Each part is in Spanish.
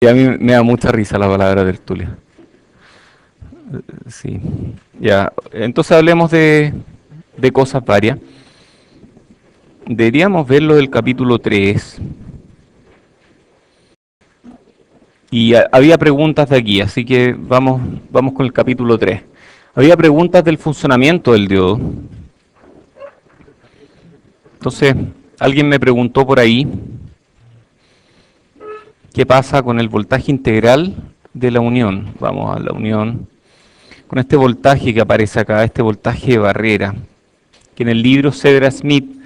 Y a mí me da mucha risa la palabra tertulia. Sí. Ya, entonces hablemos de cosas varias. Deberíamos ver lo del capítulo 3. Y había preguntas de aquí, así que vamos con el capítulo 3. Había preguntas del funcionamiento del diodo. Entonces, alguien me preguntó por ahí qué pasa con el voltaje integral de la unión. Vamos a la unión. Con este voltaje que aparece acá, este voltaje de barrera, que en el libro Cedra Smith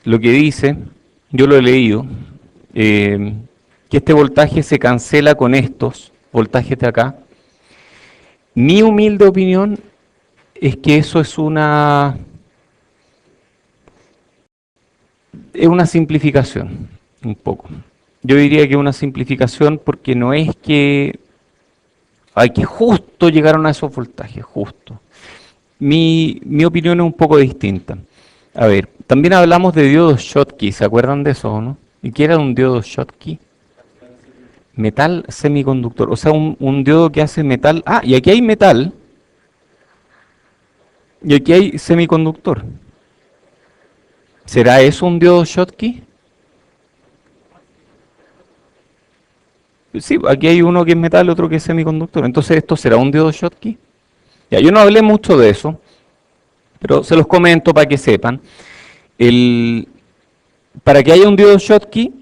lo que dice, yo lo he leído, que este voltaje se cancela con estos voltajes de acá. Mi humilde opinión es que eso es una simplificación, un poco. Yo diría que es una simplificación porque no es que hay que justo llegaron a esos voltajes, justo. Mi opinión es un poco distinta. A ver, también hablamos de diodos Schottky, ¿se acuerdan de eso o no? ¿Y qué era un diodo Schottky? Metal semiconductor, o sea, un diodo que hace metal. Ah, y aquí hay metal, y aquí hay semiconductor. ¿Será eso un diodo Schottky? Sí, aquí hay uno que es metal, otro que es semiconductor. Entonces, ¿esto será un diodo Schottky? Ya, yo no hablé mucho de eso, pero se los comento para que sepan. El, para que haya un diodo Schottky,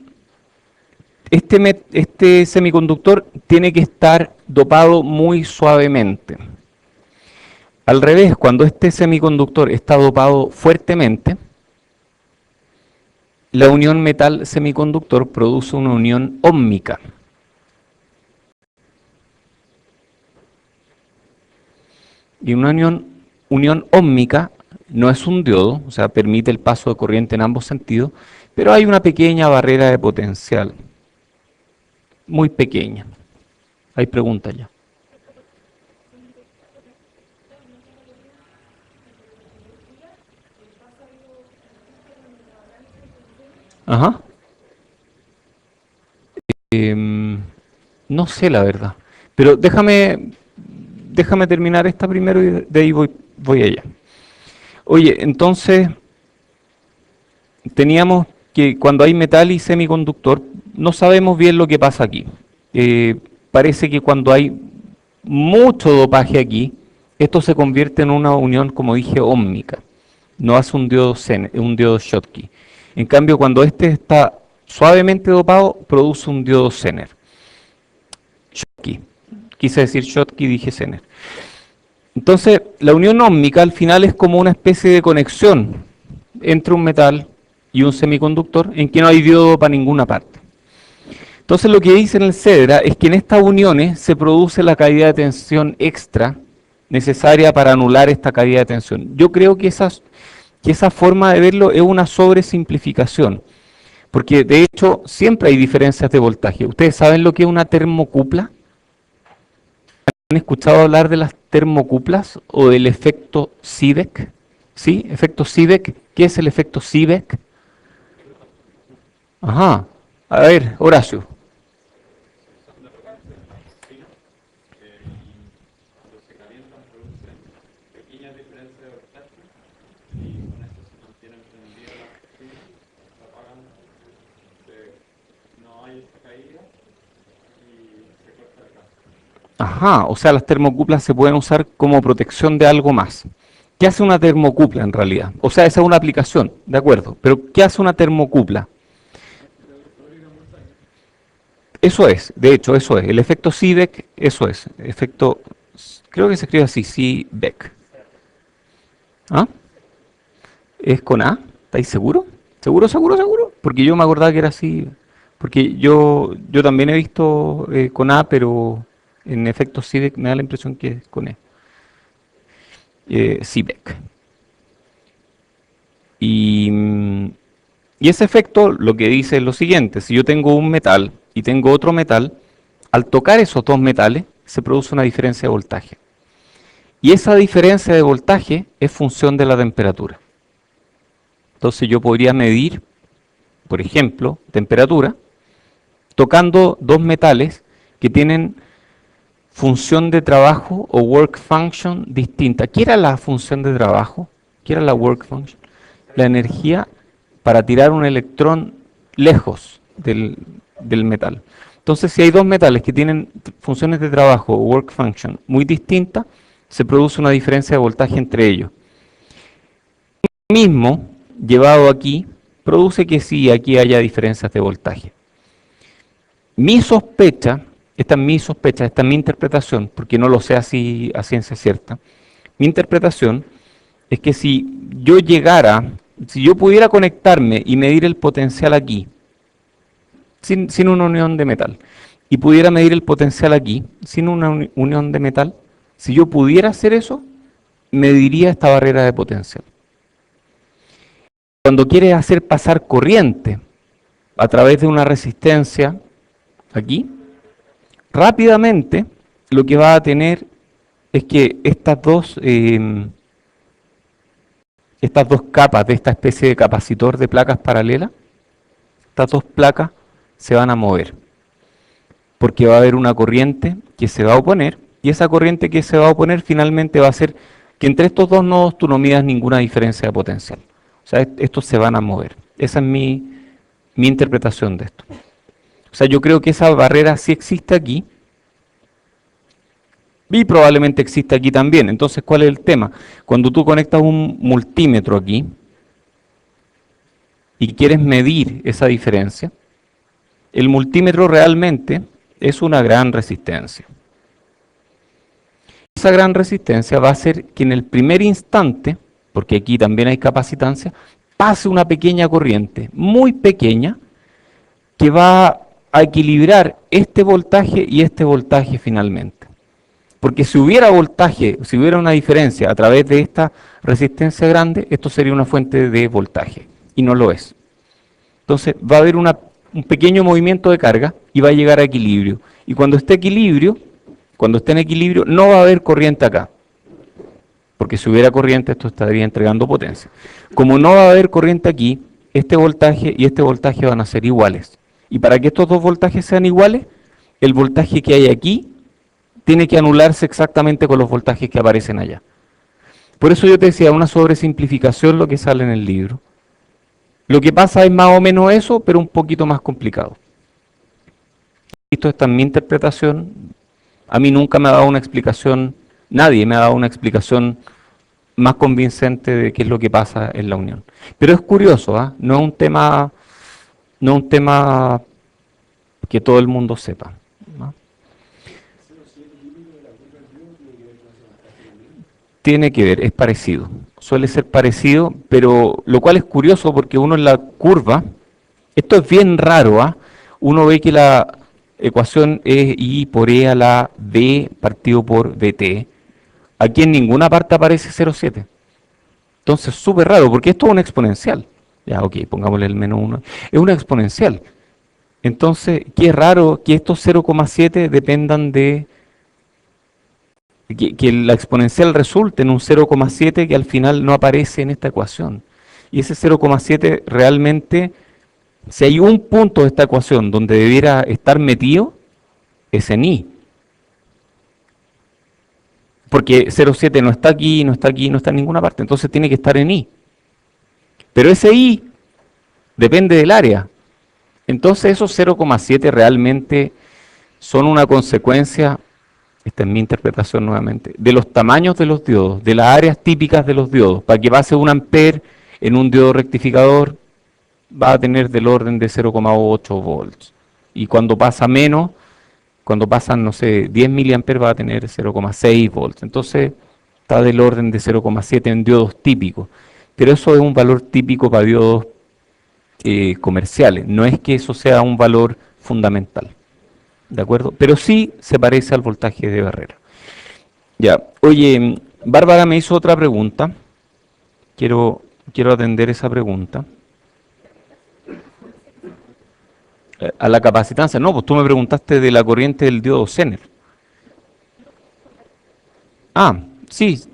este semiconductor tiene que estar dopado muy suavemente. Al revés, cuando este semiconductor está dopado fuertemente, la unión metal-semiconductor produce una unión óhmica. Y una unión óhmica no es un diodo, o sea, permite el paso de corriente en ambos sentidos, pero hay una pequeña barrera de potencial, muy pequeña. Hay preguntas ya. Ajá. Em, no sé la verdad, pero déjame terminar esta primero y de ahí voy allá. Oye, entonces teníamos que cuando hay metal y semiconductor, no sabemos bien lo que pasa aquí. Eh, parece que cuando hay mucho dopaje aquí, esto se convierte en una unión, como dije, óhmica. No hace un diodo Schottky. En cambio, cuando este está suavemente dopado, produce un diodo Zener. Schottky. Quise decir Schottky, dije Zener. Entonces, la unión óhmica al final es como una especie de conexión entre un metal y un semiconductor en que no hay diodo para ninguna parte. Entonces, lo que dice en el CEDRA es que en estas uniones se produce la caída de tensión extra necesaria para anular esta caída de tensión. Yo creo que esa forma de verlo es una sobresimplificación, porque de hecho siempre hay diferencias de voltaje. ¿Ustedes saben lo que es una termocupla? ¿Han escuchado hablar de las termocuplas o del efecto Seebeck? ¿Sí? ¿Efecto Seebeck? ¿Qué es el efecto Seebeck? Ajá. A ver, Horacio. Ajá, o sea, las termocuplas se pueden usar como protección de algo más. ¿Qué hace una termocupla en realidad? O sea, esa es una aplicación, de acuerdo, pero ¿qué hace una termocupla? Eso es, de hecho, eso es. El efecto Seebeck, eso es. Efecto, creo que se escribe así, Seebeck. ¿Ah? ¿Es con A? ¿Estáis seguro? ¿Seguro, seguro, seguro? Porque yo me acordaba que era así. Porque yo también he visto con A, pero en efecto Seebeck me da la impresión que es con E. Seebeck. Y, y ese efecto lo que dice es lo siguiente, si yo tengo un metal y tengo otro metal, al tocar esos dos metales se produce una diferencia de voltaje. Y esa diferencia de voltaje es función de la temperatura. Entonces yo podría medir, por ejemplo, temperatura, tocando dos metales que tienen función de trabajo o work function distinta. ¿Qué era la función de trabajo? ¿Qué era la work function? La energía para tirar un electrón lejos del metal. Entonces, si hay dos metales que tienen funciones de trabajo o work function muy distintas, se produce una diferencia de voltaje entre ellos. Mismo, llevado aquí, produce que sí, aquí haya diferencias de voltaje. Mi sospecha, esta es mi sospecha, esta es mi interpretación, porque no lo sé así a ciencia cierta, mi interpretación es que si yo pudiera conectarme y medir el potencial aquí, sin una unión de metal, y pudiera medir el potencial aquí, sin una unión de metal, si yo pudiera hacer eso, mediría esta barrera de potencial. Cuando quieres hacer pasar corriente a través de una resistencia aquí, rápidamente lo que va a tener es que estas dos capas de esta especie de capacitor de placas paralelas, estas dos placas se van a mover, porque va a haber una corriente que se va a oponer, y esa corriente que se va a oponer finalmente va a hacer que entre estos dos nodos tú no midas ninguna diferencia de potencial. O sea, estos se van a mover. Esa es mi interpretación de esto. O sea, yo creo que esa barrera sí existe aquí, y probablemente existe aquí también. Entonces, ¿cuál es el tema? Cuando tú conectas un multímetro aquí y quieres medir esa diferencia, el multímetro realmente es una gran resistencia. Esa gran resistencia va a hacer que en el primer instante, porque aquí también hay capacitancia, pase una pequeña corriente, muy pequeña, que va a equilibrar este voltaje y este voltaje finalmente. Porque si hubiera voltaje, si hubiera una diferencia a través de esta resistencia grande, esto sería una fuente de voltaje, y no lo es. Entonces va a haber un pequeño movimiento de carga y va a llegar a equilibrio. Y cuando esté en equilibrio, no va a haber corriente acá. Porque si hubiera corriente, esto estaría entregando potencia. Como no va a haber corriente aquí, este voltaje y este voltaje van a ser iguales. Y para que estos dos voltajes sean iguales, el voltaje que hay aquí tiene que anularse exactamente con los voltajes que aparecen allá. Por eso yo te decía, una sobresimplificación lo que sale en el libro. Lo que pasa es más o menos eso, pero un poquito más complicado. Esto está en mi interpretación. A mí nunca me ha dado una explicación, nadie me ha dado una explicación más convincente de qué es lo que pasa en la Unión. Pero es curioso, ¿eh? No es un tema que todo el mundo sepa, ¿no? Tiene que ver, es parecido. Suele ser parecido, pero lo cual es curioso porque uno en la curva, esto es bien raro, ¿ah? Uno ve que la ecuación es I por E a la B partido por BT. Aquí en ninguna parte aparece 0,7. Entonces, súper raro, porque esto es una exponencial. Ya, ok, pongámosle el menos 1. Es una exponencial. Entonces, qué raro que estos 0,7 dependan que la exponencial resulte en un 0,7 que al final no aparece en esta ecuación. Y ese 0,7 realmente, si hay un punto de esta ecuación donde debiera estar metido, es en I. Porque 0,7 no está aquí, no está aquí, no está en ninguna parte, entonces tiene que estar en I. Pero ese I depende del área. Entonces esos 0,7 realmente son una consecuencia, esta es mi interpretación nuevamente, de los tamaños de los diodos, de las áreas típicas de los diodos. Para que pase un ampere en un diodo rectificador va a tener del orden de 0,8 volts. Y cuando pasa menos, cuando pasan, no sé, 10 miliamperes va a tener 0,6 volts. Entonces está del orden de 0,7 en diodos típicos. Pero eso es un valor típico para diodos comerciales. No es que eso sea un valor fundamental. ¿De acuerdo? Pero sí se parece al voltaje de barrera. Ya. Oye, Bárbara me hizo otra pregunta. Quiero atender esa pregunta. A la capacitancia. No, pues tú me preguntaste de la corriente del diodo Zener. Ah, sí.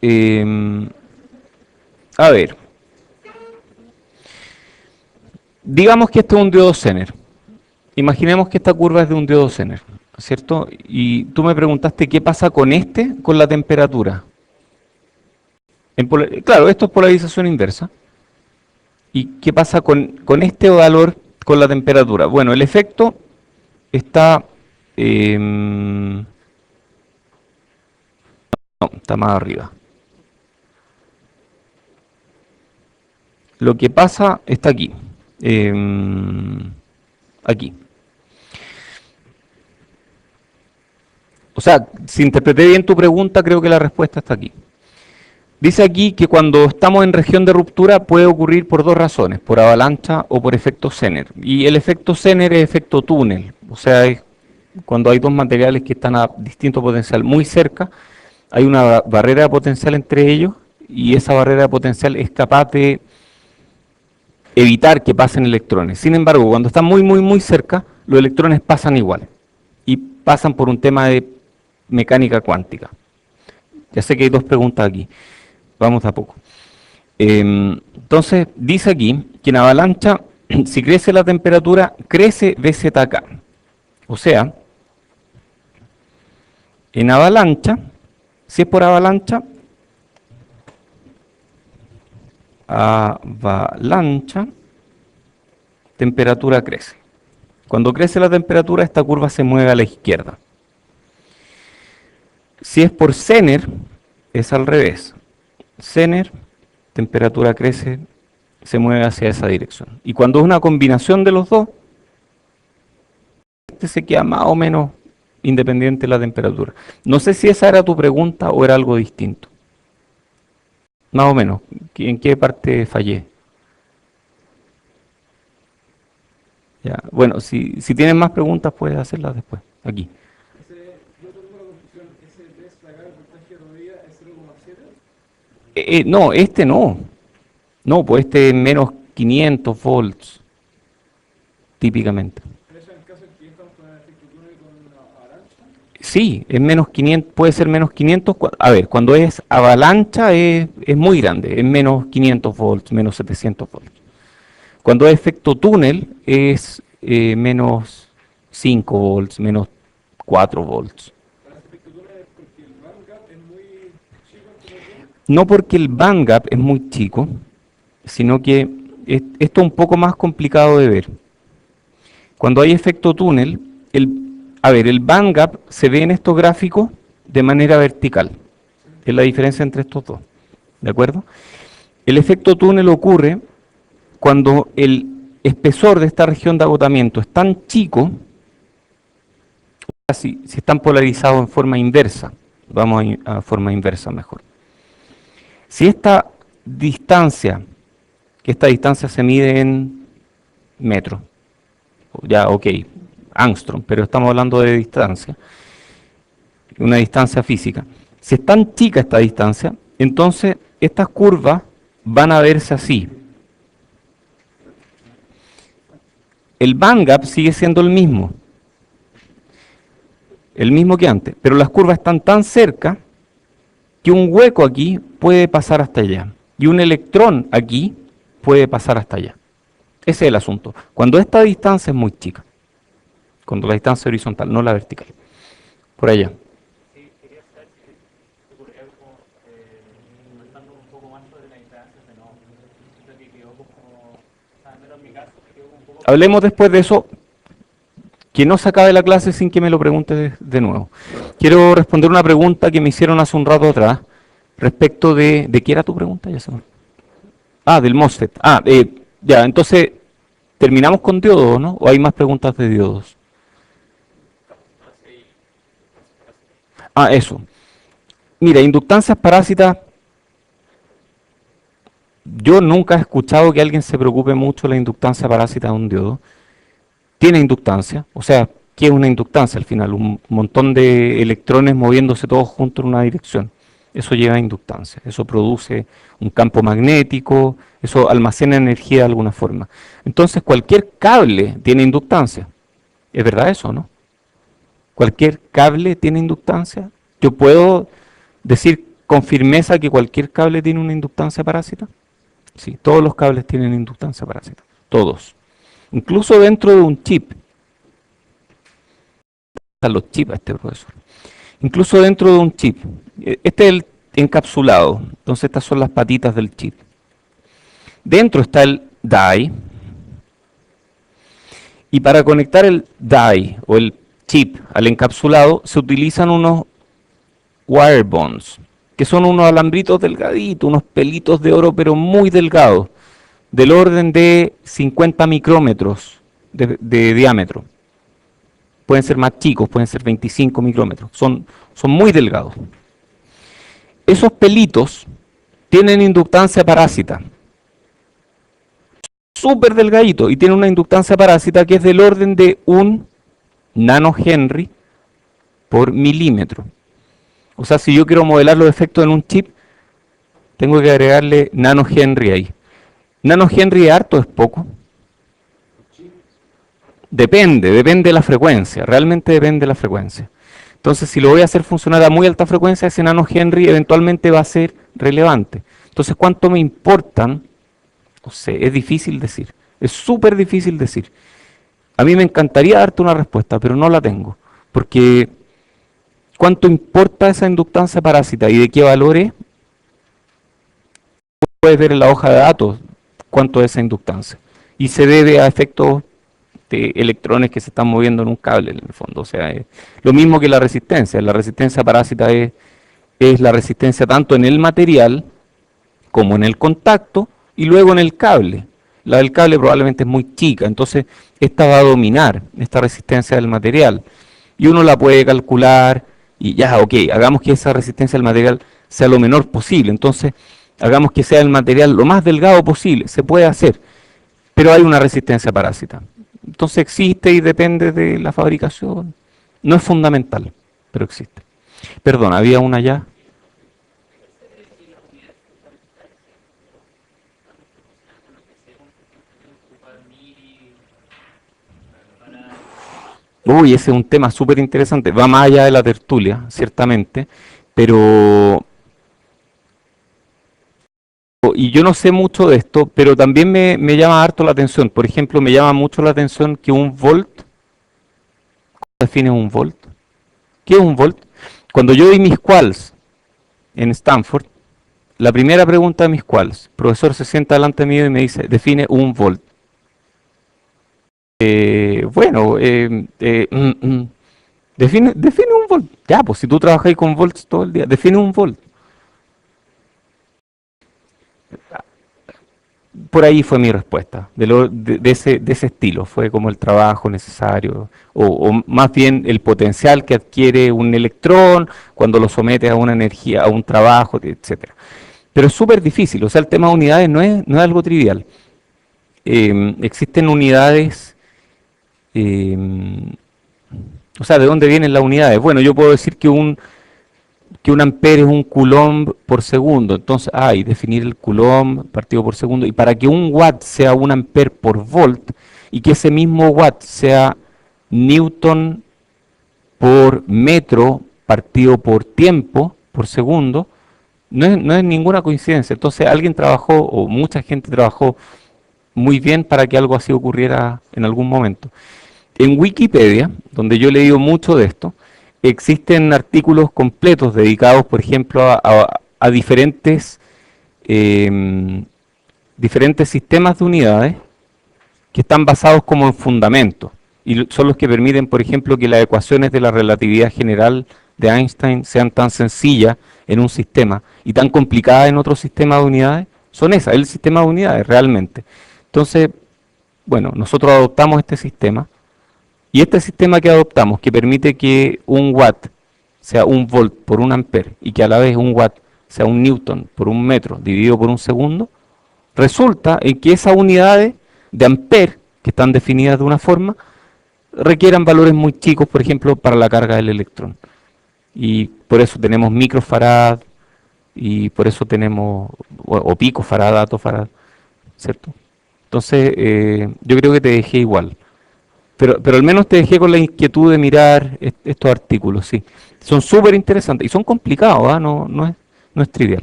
Eh, a ver. digamos que este es un diodo Zener. Imaginemos que esta curva es de un diodo Zener, ¿cierto? Y tú me preguntaste qué pasa con este, con la temperatura. Claro, esto es polarización inversa. ¿Y qué pasa con este valor con la temperatura? Bueno, el efecto está... no, está más arriba. Lo que pasa está aquí. Aquí. O sea, si interpreté bien tu pregunta, creo que la respuesta está aquí. Dice aquí que cuando estamos en región de ruptura puede ocurrir por dos razones, por avalancha o por efecto Zener. Y el efecto Zener es efecto túnel, o sea, es cuando hay dos materiales que están a distinto potencial muy cerca, hay una barrera de potencial entre ellos y esa barrera de potencial es capaz de evitar que pasen electrones. Sin embargo, cuando están muy, muy, muy cerca, los electrones pasan igual y pasan por un tema de mecánica cuántica. Ya sé que hay dos preguntas aquí. Vamos a poco. Entonces, dice aquí que en avalancha, si crece la temperatura, crece BZK. O sea, en avalancha, si es por avalancha, temperatura crece. Cuando crece la temperatura, esta curva se mueve a la izquierda. Si es por Zener, es al revés. Zener, temperatura crece, se mueve hacia esa dirección. Y cuando es una combinación de los dos, este se queda más o menos independiente de la temperatura. No sé si esa era tu pregunta o era algo distinto. Más o menos. ¿En qué parte fallé? Ya. Bueno, si tienes más preguntas puedes hacerlas después, aquí. No, este no. No, pues este es menos 500 volts, típicamente. Sí, es menos 500, puede ser menos 500. A ver, cuando es avalancha es muy grande, es menos 500 volts, menos 700 volts. Cuando es efecto túnel es menos 5 volts, menos 4 volts. No porque el bandgap es muy chico, sino que esto es un poco más complicado de ver. Cuando hay efecto túnel, el bandgap se ve en estos gráficos de manera vertical. Es la diferencia entre estos dos. ¿De acuerdo? El efecto túnel ocurre cuando el espesor de esta región de agotamiento es tan chico, si están polarizados en forma inversa. Vamos a forma inversa mejor. Si esta distancia, que esta distancia se mide en metros, ya ok, Angstrom, pero estamos hablando de distancia, una distancia física. Si es tan chica esta distancia, entonces estas curvas van a verse así. El bandgap sigue siendo el mismo que antes, pero las curvas están tan cerca que un hueco aquí puede pasar hasta allá y un electrón aquí puede pasar hasta allá. Ese es el asunto. Cuando esta distancia es muy chica, cuando la distancia horizontal, no la vertical. Por allá. Hablemos después de eso, que no se acabe la clase sin que me lo preguntes de nuevo. Quiero responder una pregunta que me hicieron hace un rato atrás, respecto ¿de qué era tu pregunta? Ya se me... del MOSFET. Ya, entonces, ¿terminamos con diodos, no? ¿O hay más preguntas de diodos? Eso. Mira, inductancias parásitas, yo nunca he escuchado que alguien se preocupe mucho de la inductancia parásita de un diodo. Tiene inductancia, o sea, ¿qué es una inductancia al final? Un montón de electrones moviéndose todos juntos en una dirección. Eso lleva a inductancia, eso produce un campo magnético, eso almacena energía de alguna forma. Entonces cualquier cable tiene inductancia. ¿Es verdad eso, no? Cualquier cable tiene inductancia. Yo puedo decir con firmeza que cualquier cable tiene una inductancia parásita. Sí, todos los cables tienen inductancia parásita, todos. incluso dentro de un chip. Están los chips a este profesor. Incluso dentro de un chip. Este es el encapsulado. Entonces estas son las patitas del chip. Dentro está el die. Y para conectar el die o el chip al encapsulado se utilizan unos wire bonds, que son unos alambritos delgaditos, unos pelitos de oro pero muy delgados, del orden de 50 micrómetros de diámetro. Pueden ser más chicos, pueden ser 25 micrómetros, son muy delgados. Esos pelitos tienen inductancia parásita, súper delgadito, y tienen una inductancia parásita que es del orden de 1 nanohenry por milímetro. O sea, si yo quiero modelar los efectos en un chip, tengo que agregarle nanohenry ahí. ¿Nanohenry es harto o es poco? Depende de la frecuencia, realmente depende de la frecuencia. Entonces, si lo voy a hacer funcionar a muy alta frecuencia, ese nanohenry eventualmente va a ser relevante. Entonces, ¿cuánto me importan? No sé, es difícil decir. Es súper difícil decir. A mí me encantaría darte una respuesta, pero no la tengo. Porque ¿cuánto importa esa inductancia parásita y de qué valores? Puedes ver en la hoja de datos cuánto es esa inductancia. Y se debe a efectos de electrones que se están moviendo en un cable, en el fondo. O sea, es lo mismo que la resistencia. La resistencia parásita es la resistencia tanto en el material como en el contacto y luego en el cable. La del cable probablemente es muy chica, entonces esta va a dominar esta resistencia del material. Y uno la puede calcular y ya, ok, hagamos que esa resistencia del material sea lo menor posible. Entonces, hagamos que sea el material lo más delgado posible. Se puede hacer, pero hay una resistencia parásita. Entonces existe y depende de la fabricación. No es fundamental, pero existe. Perdón, había una ya. Uy, ese es un tema súper interesante. Va más allá de la tertulia, ciertamente, pero... Y yo no sé mucho de esto, pero también me llama harto la atención. Por ejemplo, me llama mucho la atención que un volt, ¿cómo define un volt? ¿Qué es un volt? Cuando yo di mis quals en Stanford, la primera pregunta de mis quals, el profesor se sienta delante mío y me dice, define un volt. Bueno, define un volt. Ya, pues si tú trabajas con volts todo el día, define un volt. Por ahí fue mi respuesta, de ese estilo, fue como el trabajo necesario, o más bien el potencial que adquiere un electrón cuando lo sometes a una energía, a un trabajo, etcétera. Pero es súper difícil, o sea, el tema de unidades no es algo trivial. Existen unidades, eh, o sea, ¿de dónde vienen las unidades? Bueno, yo puedo decir que un ampere es un coulomb por segundo. Entonces, y definir el coulomb partido por segundo. Y para que un watt sea un ampere por volt y que ese mismo watt sea newton por metro partido por tiempo por segundo, no es ninguna coincidencia. Entonces, alguien trabajó, o mucha gente trabajó muy bien para que algo así ocurriera en algún momento. En Wikipedia, donde yo he leído mucho de esto, existen artículos completos dedicados, por ejemplo, a diferentes sistemas de unidades que están basados como en fundamentos y son los que permiten, por ejemplo, que las ecuaciones de la relatividad general de Einstein sean tan sencillas en un sistema y tan complicadas en otro sistema de unidades. Son esas, el sistema de unidades realmente. Entonces, bueno, nosotros adoptamos este sistema y este sistema que adoptamos, que permite que un watt sea un volt por un ampere y que a la vez un watt sea un newton por un metro dividido por un segundo, resulta en que esas unidades de ampere, que están definidas de una forma, requieran valores muy chicos, por ejemplo, para la carga del electrón. Y por eso tenemos microfarad, y por eso tenemos, o picofarad, attofarad, ¿cierto? Entonces, yo creo que te dejé igual. Pero al menos te dejé con la inquietud de mirar estos artículos, sí. Son súper interesantes y son complicados, ¿ah? No es trivial.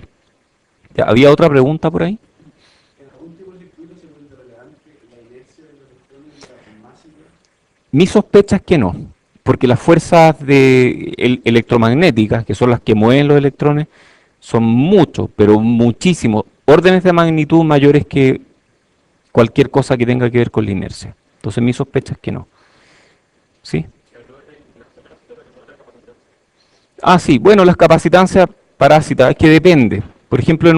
Ya, ¿había otra pregunta por ahí? Mi sospecha es que no, porque las fuerzas electromagnéticas, que son las que mueven los electrones, son muchos, pero muchísimos, órdenes de magnitud mayores que cualquier cosa que tenga que ver con la inercia. Entonces mi sospecha es que no. ¿Sí? Ah, sí, bueno, las capacitancias parásitas, es que depende. Por ejemplo,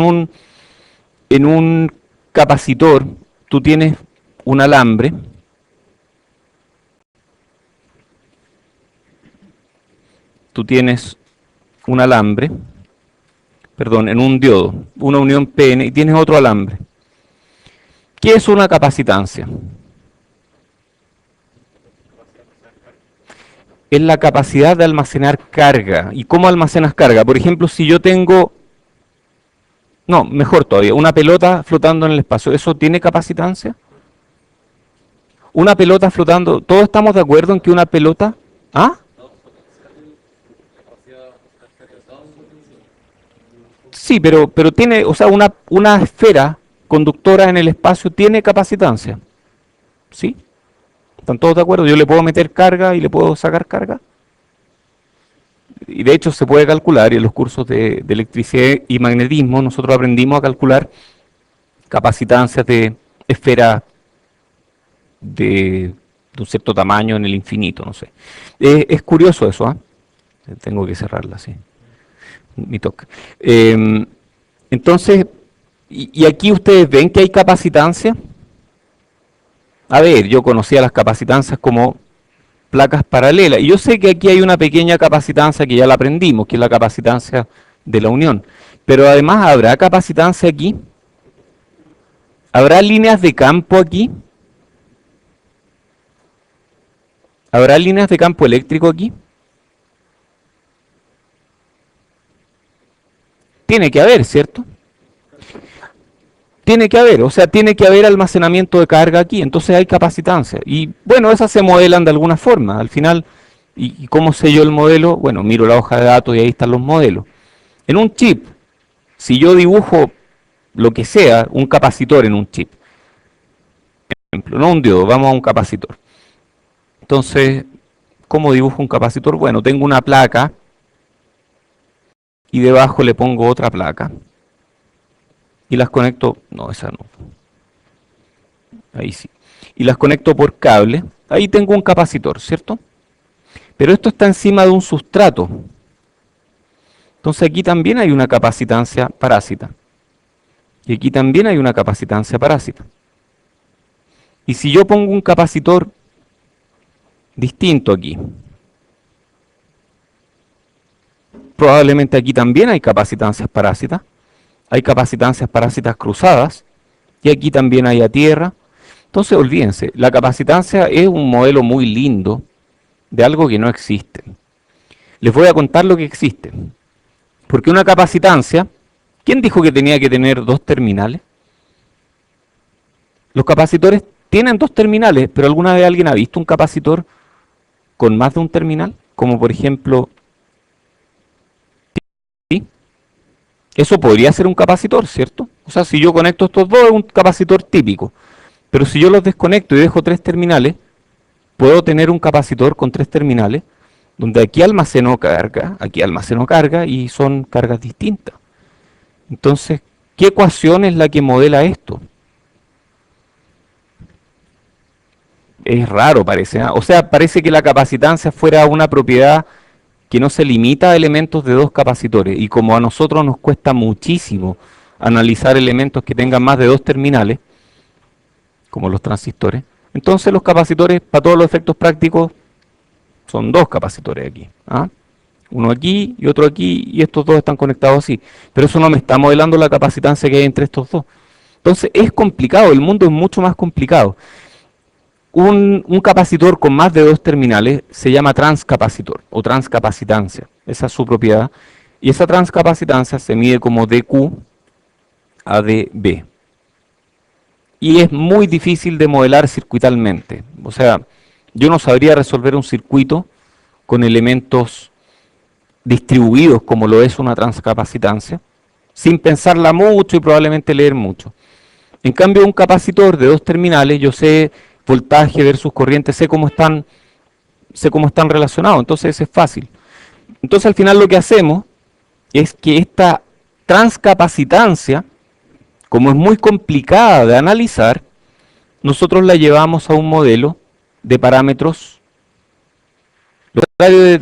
en un capacitor, tú tienes un alambre, tú tienes un alambre, perdón, en un diodo, una unión PN, y tienes otro alambre. ¿Qué es una capacitancia? Es la capacidad de almacenar carga. ¿Y cómo almacenas carga? Por ejemplo, si yo tengo, no, mejor todavía, una pelota flotando en el espacio, ¿eso tiene capacitancia? Una pelota flotando, ¿todos estamos de acuerdo en que una pelota? ¿Ah? Sí, pero tiene, o sea, una esfera conductora en el espacio tiene capacitancia. ¿Sí? ¿Están todos de acuerdo? Yo le puedo meter carga y le puedo sacar carga. Y de hecho se puede calcular, y en los cursos de electricidad y magnetismo nosotros aprendimos a calcular capacitancias de esferas de un cierto tamaño en el infinito, no sé. Es curioso eso, ¿ah? Tengo que cerrarla, sí. Mi toque. Entonces, y aquí ustedes ven que hay capacitancia. A ver, yo conocía las capacitancias como placas paralelas. Y yo sé que aquí hay una pequeña capacitancia que ya la aprendimos, que es la capacitancia de la unión. Pero además, ¿habrá capacitancia aquí? ¿Habrá líneas de campo aquí? ¿Habrá líneas de campo eléctrico aquí? Tiene que haber, ¿cierto? Tiene que haber, o sea, tiene que haber almacenamiento de carga aquí, entonces hay capacitancia. Y bueno, esas se modelan de alguna forma. Al final, ¿y cómo sé yo el modelo? Bueno, miro la hoja de datos y ahí están los modelos. En un chip, si yo dibujo lo que sea, un capacitor en un chip, por ejemplo, no un diodo, vamos a un capacitor. Entonces, ¿cómo dibujo un capacitor? Bueno, tengo una placa y debajo le pongo otra placa y las conecto, no, esa no, ahí sí, y las conecto por cable, ahí tengo un capacitor, ¿cierto? Pero esto está encima de un sustrato, entonces aquí también hay una capacitancia parásita, y aquí también hay una capacitancia parásita. Y si yo pongo un capacitor distinto aquí, probablemente aquí también hay capacitancias parásitas, hay capacitancias parásitas cruzadas, y aquí también hay a tierra. Entonces olvídense, la capacitancia es un modelo muy lindo de algo que no existe. Les voy a contar lo que existe. Porque una capacitancia, ¿quién dijo que tenía que tener dos terminales? Los capacitores tienen dos terminales, pero ¿alguna vez alguien ha visto un capacitor con más de un terminal? Como por ejemplo, ¿sí? Eso podría ser un capacitor, ¿cierto? O sea, si yo conecto estos dos es un capacitor típico. Pero si yo los desconecto y dejo tres terminales, puedo tener un capacitor con tres terminales, donde aquí almaceno carga y son cargas distintas. Entonces, ¿qué ecuación es la que modela esto? Es raro, parece, ¿eh? O sea, parece que la capacitancia fuera una propiedad que no se limita a elementos de dos capacitores. Y como a nosotros nos cuesta muchísimo analizar elementos que tengan más de dos terminales, como los transistores, entonces los capacitores, para todos los efectos prácticos, son dos capacitores aquí. ¿Ah? Uno aquí y otro aquí, y estos dos están conectados así. Pero eso no me está modelando la capacitancia que hay entre estos dos. Entonces es complicado, el mundo es mucho más complicado. Un capacitor con más de dos terminales se llama transcapacitor o transcapacitancia. Esa es su propiedad. Y esa transcapacitancia se mide como dQ a dB. Y es muy difícil de modelar circuitalmente. O sea, yo no sabría resolver un circuito con elementos distribuidos como lo es una transcapacitancia, sin pensarla mucho y probablemente leer mucho. En cambio, un capacitor de dos terminales, yo sé voltaje versus corriente, sé cómo están relacionados, entonces es fácil. Entonces al final lo que hacemos es que esta transcapacitancia, como es muy complicada de analizar, nosotros la llevamos a un modelo de parámetros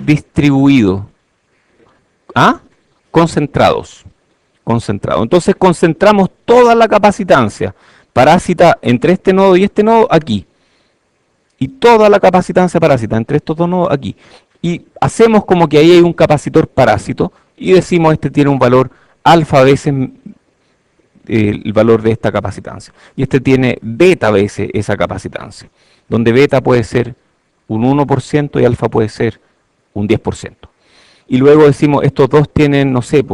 distribuido, ¿ah? Concentrados. Concentrado. Entonces concentramos toda la capacitancia parásita entre este nodo y este nodo aquí. Y toda la capacitancia parásita entre estos dos nodos aquí. Y hacemos como que ahí hay un capacitor parásito y decimos este tiene un valor alfa veces el valor de esta capacitancia. Y este tiene beta veces esa capacitancia. Donde beta puede ser un 1% y alfa puede ser un 10%. Y luego decimos estos dos tienen, no sé,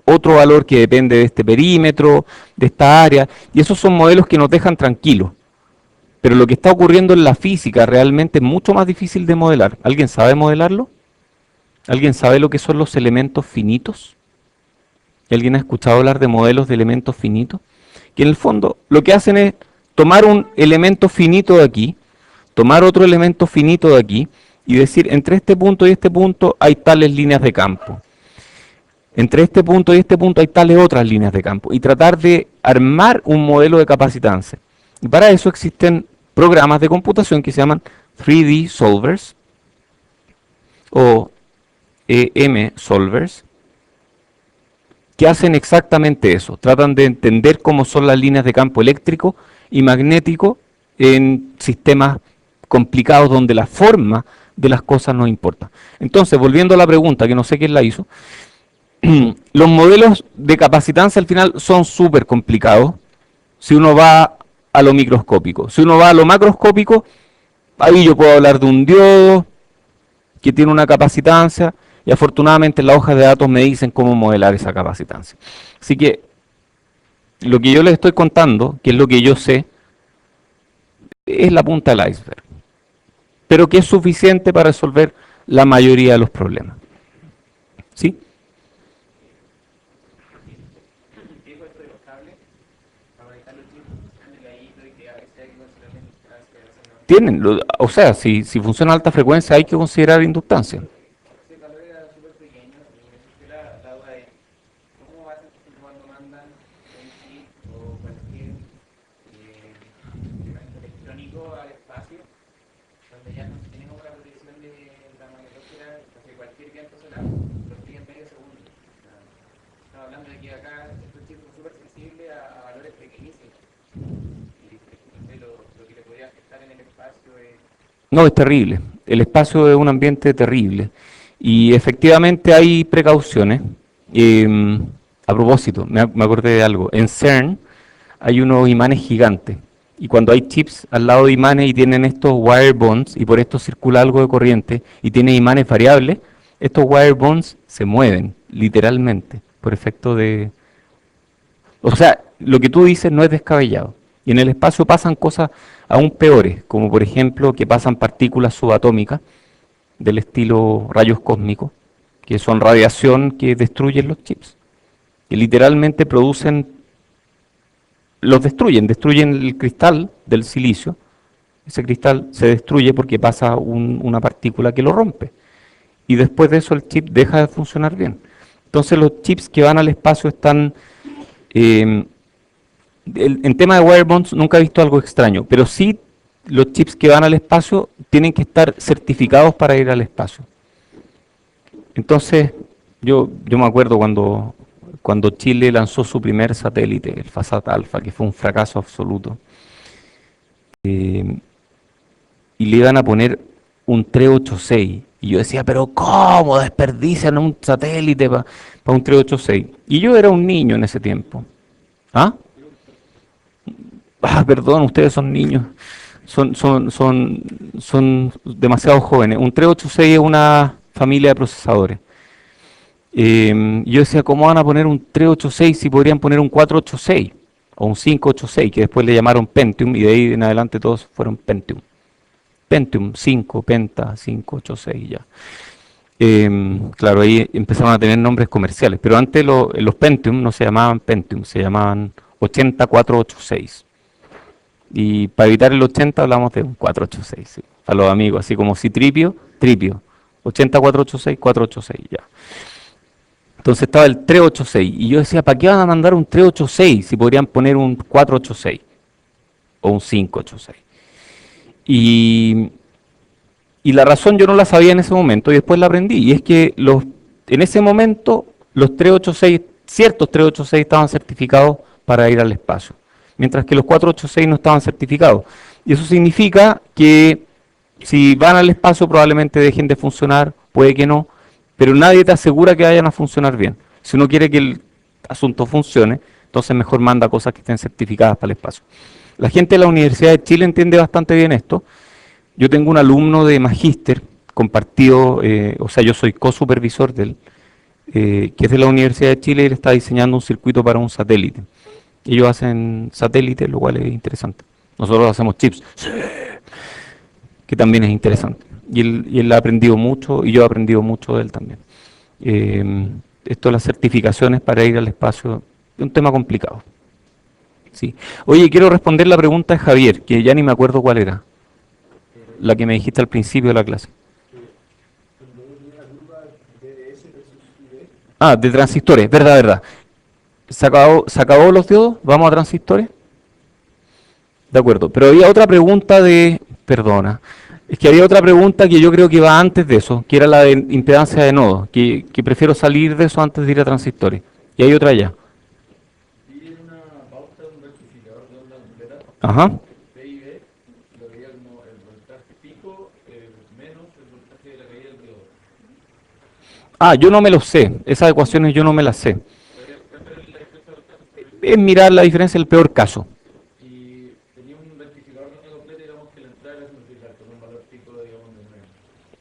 otro valor que depende de este perímetro, de esta área, y esos son modelos que nos dejan tranquilos. Pero lo que está ocurriendo en la física realmente es mucho más difícil de modelar. ¿Alguien sabe modelarlo? ¿Alguien sabe lo que son los elementos finitos? ¿Alguien ha escuchado hablar de modelos de elementos finitos? Que en el fondo lo que hacen es tomar un elemento finito de aquí, tomar otro elemento finito de aquí, y decir, entre este punto y este punto hay tales líneas de campo. Entre este punto y este punto hay tales otras líneas de campo. Y tratar de armar un modelo de capacitancia. Y para eso existen programas de computación que se llaman 3D Solvers o EM Solvers, que hacen exactamente eso. Tratan de entender cómo son las líneas de campo eléctrico y magnético en sistemas complicados donde la forma de las cosas no importa. Entonces, volviendo a la pregunta, que no sé quién la hizo, los modelos de capacitancia al final son súper complicados si uno va a lo microscópico. Si uno va a lo macroscópico, ahí yo puedo hablar de un diodo que tiene una capacitancia y afortunadamente en la hoja de datos me dicen cómo modelar esa capacitancia. Así que lo que yo les estoy contando, que es lo que yo sé, es la punta del iceberg, pero que es suficiente para resolver la mayoría de los problemas. ¿Sí? Tienen, o sea, si funciona a alta frecuencia hay que considerar inductancia. No, es terrible. El espacio es un ambiente terrible. Y efectivamente hay precauciones. Eh, a propósito, me acordé de algo. En CERN hay unos imanes gigantes. Y cuando hay chips al lado de imanes y tienen estos wire bonds, y por esto circula algo de corriente, y tiene imanes variables, estos wire bonds se mueven, literalmente, por efecto de... O sea, lo que tú dices no es descabellado. Y en el espacio pasan cosas aún peores, como por ejemplo que pasan partículas subatómicas del estilo rayos cósmicos, que son radiación que destruyen los chips, que literalmente producen, los destruyen el cristal del silicio, ese cristal se destruye porque pasa una partícula que lo rompe, y después de eso el chip deja de funcionar bien. Entonces los chips que van al espacio están... en tema de wire bonds nunca he visto algo extraño, pero sí los chips que van al espacio tienen que estar certificados para ir al espacio. Entonces, yo me acuerdo cuando Chile lanzó su primer satélite, el Fasat Alpha, que fue un fracaso absoluto, y le iban a poner un 386. Y yo decía, pero ¿cómo desperdician un satélite para un 386? Y yo era un niño en ese tiempo. ¿Ah? Ah, perdón, ustedes son niños. Son demasiado jóvenes. Un 386 es una familia de procesadores. Yo decía, ¿cómo van a poner un 386 si podrían poner un 486 o un 586, que después le llamaron Pentium y de ahí en adelante todos fueron Pentium? Pentium 5, Penta, 586 ya. Claro, ahí empezaron a tener nombres comerciales, pero antes los Pentium no se llamaban Pentium, se llamaban 8486. Y para evitar el 80 hablamos de un 486, sí. A los amigos, así como si tripio. 80, 486, 486, ya. Entonces estaba el 386 y yo decía, ¿para qué van a mandar un 386 si podrían poner un 486 o un 586? Y, y la razón yo no la sabía en ese momento y después la aprendí. Y es que en ese momento los 386, ciertos 386 estaban certificados para ir al espacio, mientras que los 486 no estaban certificados. Y eso significa que si van al espacio probablemente dejen de funcionar, puede que no, pero nadie te asegura que vayan a funcionar bien. Si uno quiere que el asunto funcione, entonces mejor manda cosas que estén certificadas para el espacio. La gente de la Universidad de Chile entiende bastante bien esto. Yo tengo un alumno de magíster compartido, o sea, yo soy co-supervisor de él, que es de la Universidad de Chile y él está diseñando un circuito para un satélite. Ellos hacen satélites, lo cual es interesante. Nosotros hacemos chips, que también es interesante. Y él ha aprendido mucho y yo he aprendido mucho de él también. Esto de las certificaciones para ir al espacio es un tema complicado. Sí. Oye, quiero responder la pregunta de Javier, que ya ni me acuerdo cuál era, la que me dijiste al principio de la clase. Ah, de transistores, verdad. ¿Se acabó los diodos? ¿Vamos a transistores? De acuerdo, pero había otra pregunta perdona, es que había otra pregunta que yo creo que va antes de eso, que era la de impedancia de nodos, que prefiero salir de eso antes de ir a transistores. Y hay otra allá. Ajá. Ah, yo no me lo sé, esas ecuaciones yo no me las sé. Es mirar la diferencia del peor caso.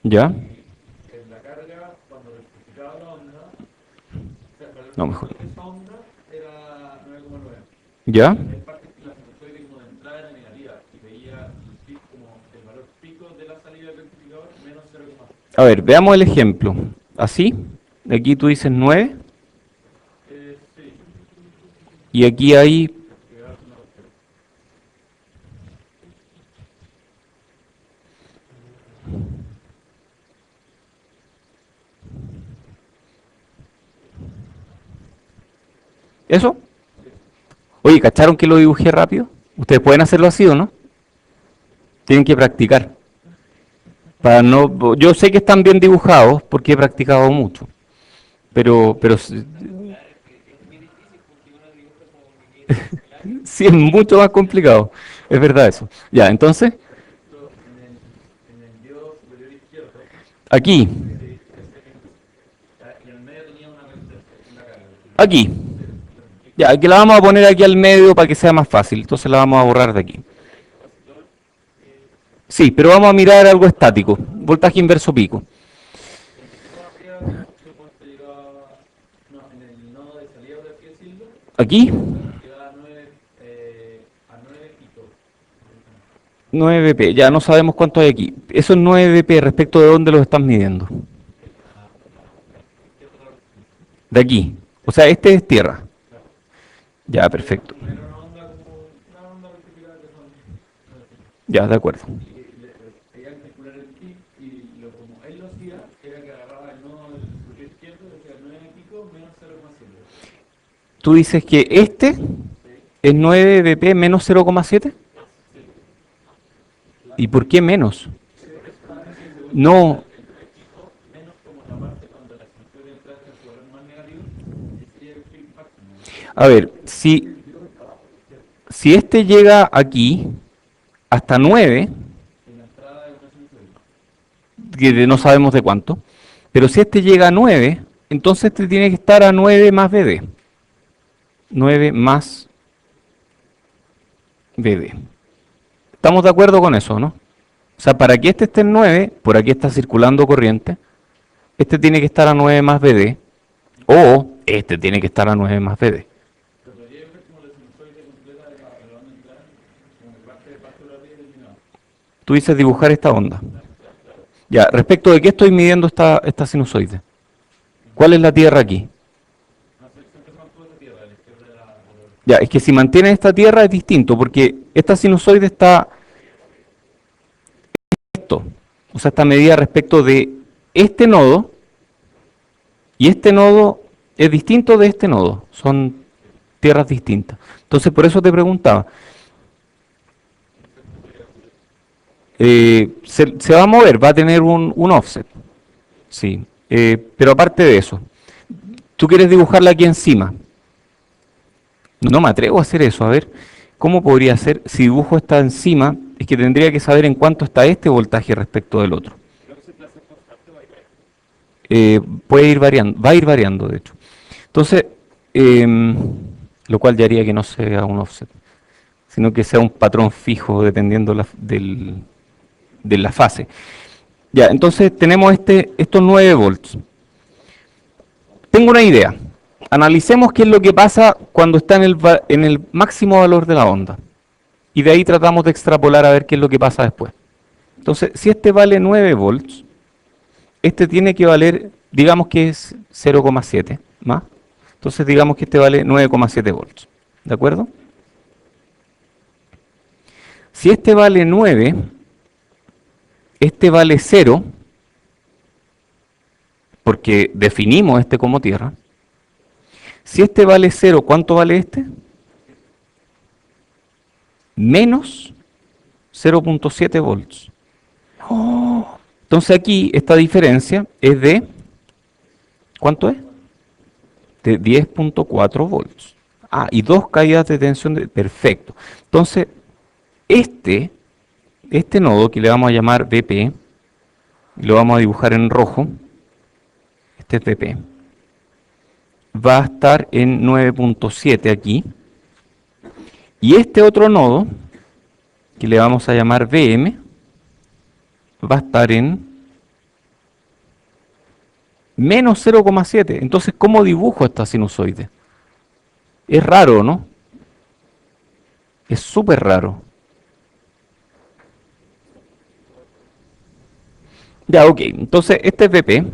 ¿Ya? No, mejor. ¿Ya? A ver, veamos el ejemplo. Así, aquí tú dices 9 y aquí hay... ¿Eso? Oye, ¿cacharon que lo dibujé rápido? Ustedes pueden hacerlo así, ¿o no? Tienen que practicar. Para no, yo sé que están bien dibujados porque he practicado mucho, pero sí es mucho más complicado. Es verdad eso. Ya, entonces, aquí, aquí. Ya, aquí la vamos a poner aquí al medio para que sea más fácil. Entonces la vamos a borrar de aquí. Sí, pero vamos a mirar algo estático. Voltaje inverso pico. Aquí, 9 p. Ya no sabemos cuánto hay aquí. Eso es 9 p respecto de dónde lo estás midiendo. De aquí. O sea, este es tierra. Ya, perfecto. Ya, de acuerdo. Tú dices que este es 9 bp menos 0,7. ¿Y por qué menos? No. A ver, si este llega aquí hasta 9, que no sabemos de cuánto, pero si este llega a 9, entonces este tiene que estar a 9 más BD. 9 más BD. ¿Estamos de acuerdo con eso, no? O sea, para que este esté en 9, por aquí está circulando corriente, este tiene que estar a 9 más BD, o este tiene que estar a 9 más BD. Tú dices dibujar esta onda. Ya, respecto de qué estoy midiendo esta sinusoide. ¿Cuál es la tierra aquí? Ya, es que si mantienen esta tierra es distinto, porque Esta sinusoide está, o sea, está medida respecto de este nodo, y este nodo es distinto de este nodo, son tierras distintas. Entonces, por eso te preguntaba, se va a mover, va a tener un offset, sí, pero aparte de eso, tú quieres dibujarla aquí encima. No me atrevo a hacer eso, a ver, ¿cómo podría ser? Si dibujo esta encima, es que tendría que saber en cuánto está este voltaje respecto del otro. Puede ir variando, va a ir variando de hecho. Entonces, lo cual ya haría que no sea un offset, sino que sea un patrón fijo dependiendo de la fase. Ya, entonces tenemos estos 9 volts. Tengo una idea. Analicemos qué es lo que pasa cuando está en el máximo valor de la onda. Y de ahí tratamos de extrapolar a ver qué es lo que pasa después. Entonces, si este vale 9 volts, este tiene que valer, digamos que es 0,7 más. Entonces, digamos que este vale 9,7 volts. ¿De acuerdo? Si este vale 9, este vale 0, porque definimos este como tierra. Si este vale 0, ¿cuánto vale este? Menos 0,7 volts. Oh. Entonces aquí esta diferencia es de, ¿cuánto es? De 10,4 volts. Ah, y 2 caídas de tensión, perfecto. Entonces, este nodo que le vamos a llamar BP, lo vamos a dibujar en rojo, este es BP, va a estar en 9,7 aquí, y este otro nodo, que le vamos a llamar VM, va a estar en menos 0,7. Entonces, ¿cómo dibujo esta sinusoide? Es raro, ¿no? Es súper raro. Ya, ok. Entonces, este es BP.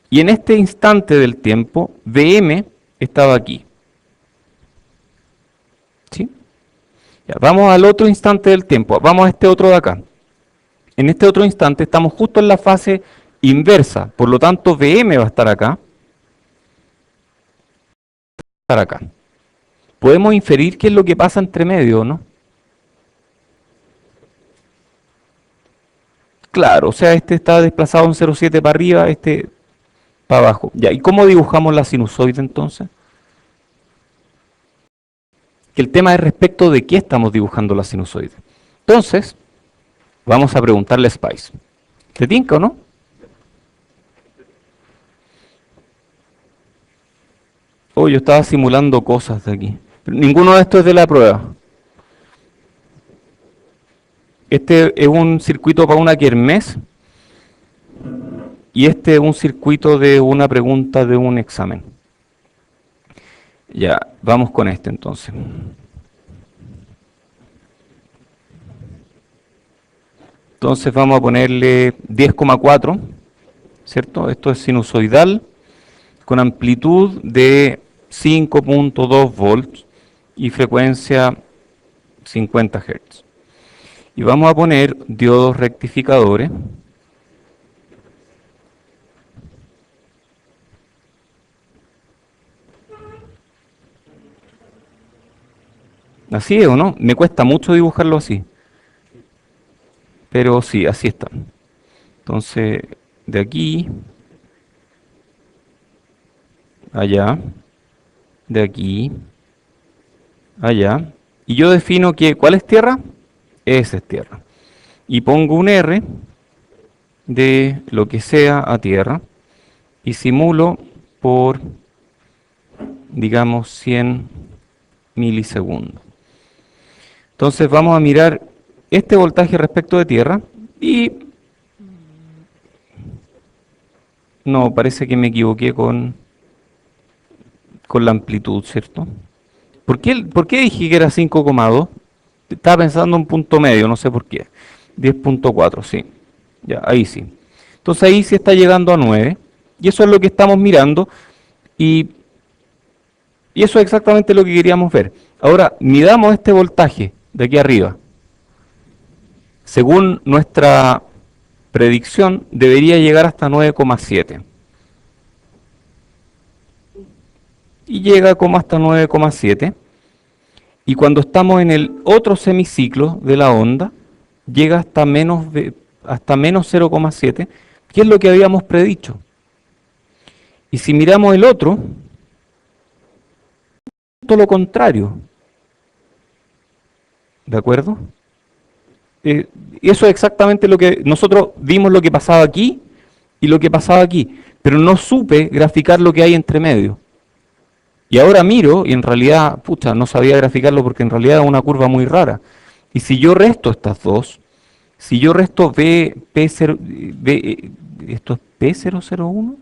Y en este instante del tiempo, VM estaba aquí. ¿Sí? Ya, vamos al otro instante del tiempo. Vamos a este otro de acá. En este otro instante estamos justo en la fase inversa. Por lo tanto, VM va a estar acá. Estar acá. Podemos inferir qué es lo que pasa entre medio, ¿no? Claro, o sea, este está desplazado en 0,7 para arriba, este para abajo. Ya, ¿y cómo dibujamos la sinusoide entonces? Que el tema es respecto de qué estamos dibujando la sinusoide. Entonces, vamos a preguntarle a Spice. ¿Te tinca o no? Oh, yo estaba simulando cosas de aquí. Pero ninguno de estos es de la prueba. Este es un circuito para una kermés. Y este es un circuito de una pregunta de un examen. Ya, vamos con este entonces. Entonces vamos a ponerle 10,4, ¿cierto? Esto es sinusoidal con amplitud de 5,2 volts y frecuencia 50 Hz. Y vamos a poner diodos rectificadores. ¿Así es o no? Me cuesta mucho dibujarlo así. Pero sí, así está. Entonces, de aquí, allá, de aquí, allá. Y yo defino que, ¿cuál es tierra? Esa es tierra. Y pongo un R de lo que sea a tierra. Y simulo por, digamos, 100 milisegundos. Entonces vamos a mirar este voltaje respecto de tierra y no, parece que me equivoqué con la amplitud, ¿cierto? ¿Por qué dije que era 5,2? Estaba pensando en punto medio, no sé por qué. 10,4, sí. Ya, ahí sí. Entonces ahí sí está llegando a 9. Y eso es lo que estamos mirando. Y Y eso es exactamente lo que queríamos ver. Ahora, midamos este voltaje de aquí arriba. Según nuestra predicción, debería llegar hasta 9,7. Y llega como hasta 9,7. Y cuando estamos en el otro semiciclo de la onda, llega hasta menos 0,7, que es lo que habíamos predicho. Y si miramos el otro, todo lo contrario. ¿De acuerdo? Eso es exactamente lo que nosotros vimos, lo que pasaba aquí y lo que pasaba aquí, pero no supe graficar lo que hay entre medio. Y ahora miro y en realidad, pucha, no sabía graficarlo porque en realidad es una curva muy rara. Y si yo resto estas dos, si yo resto P0, esto es P001,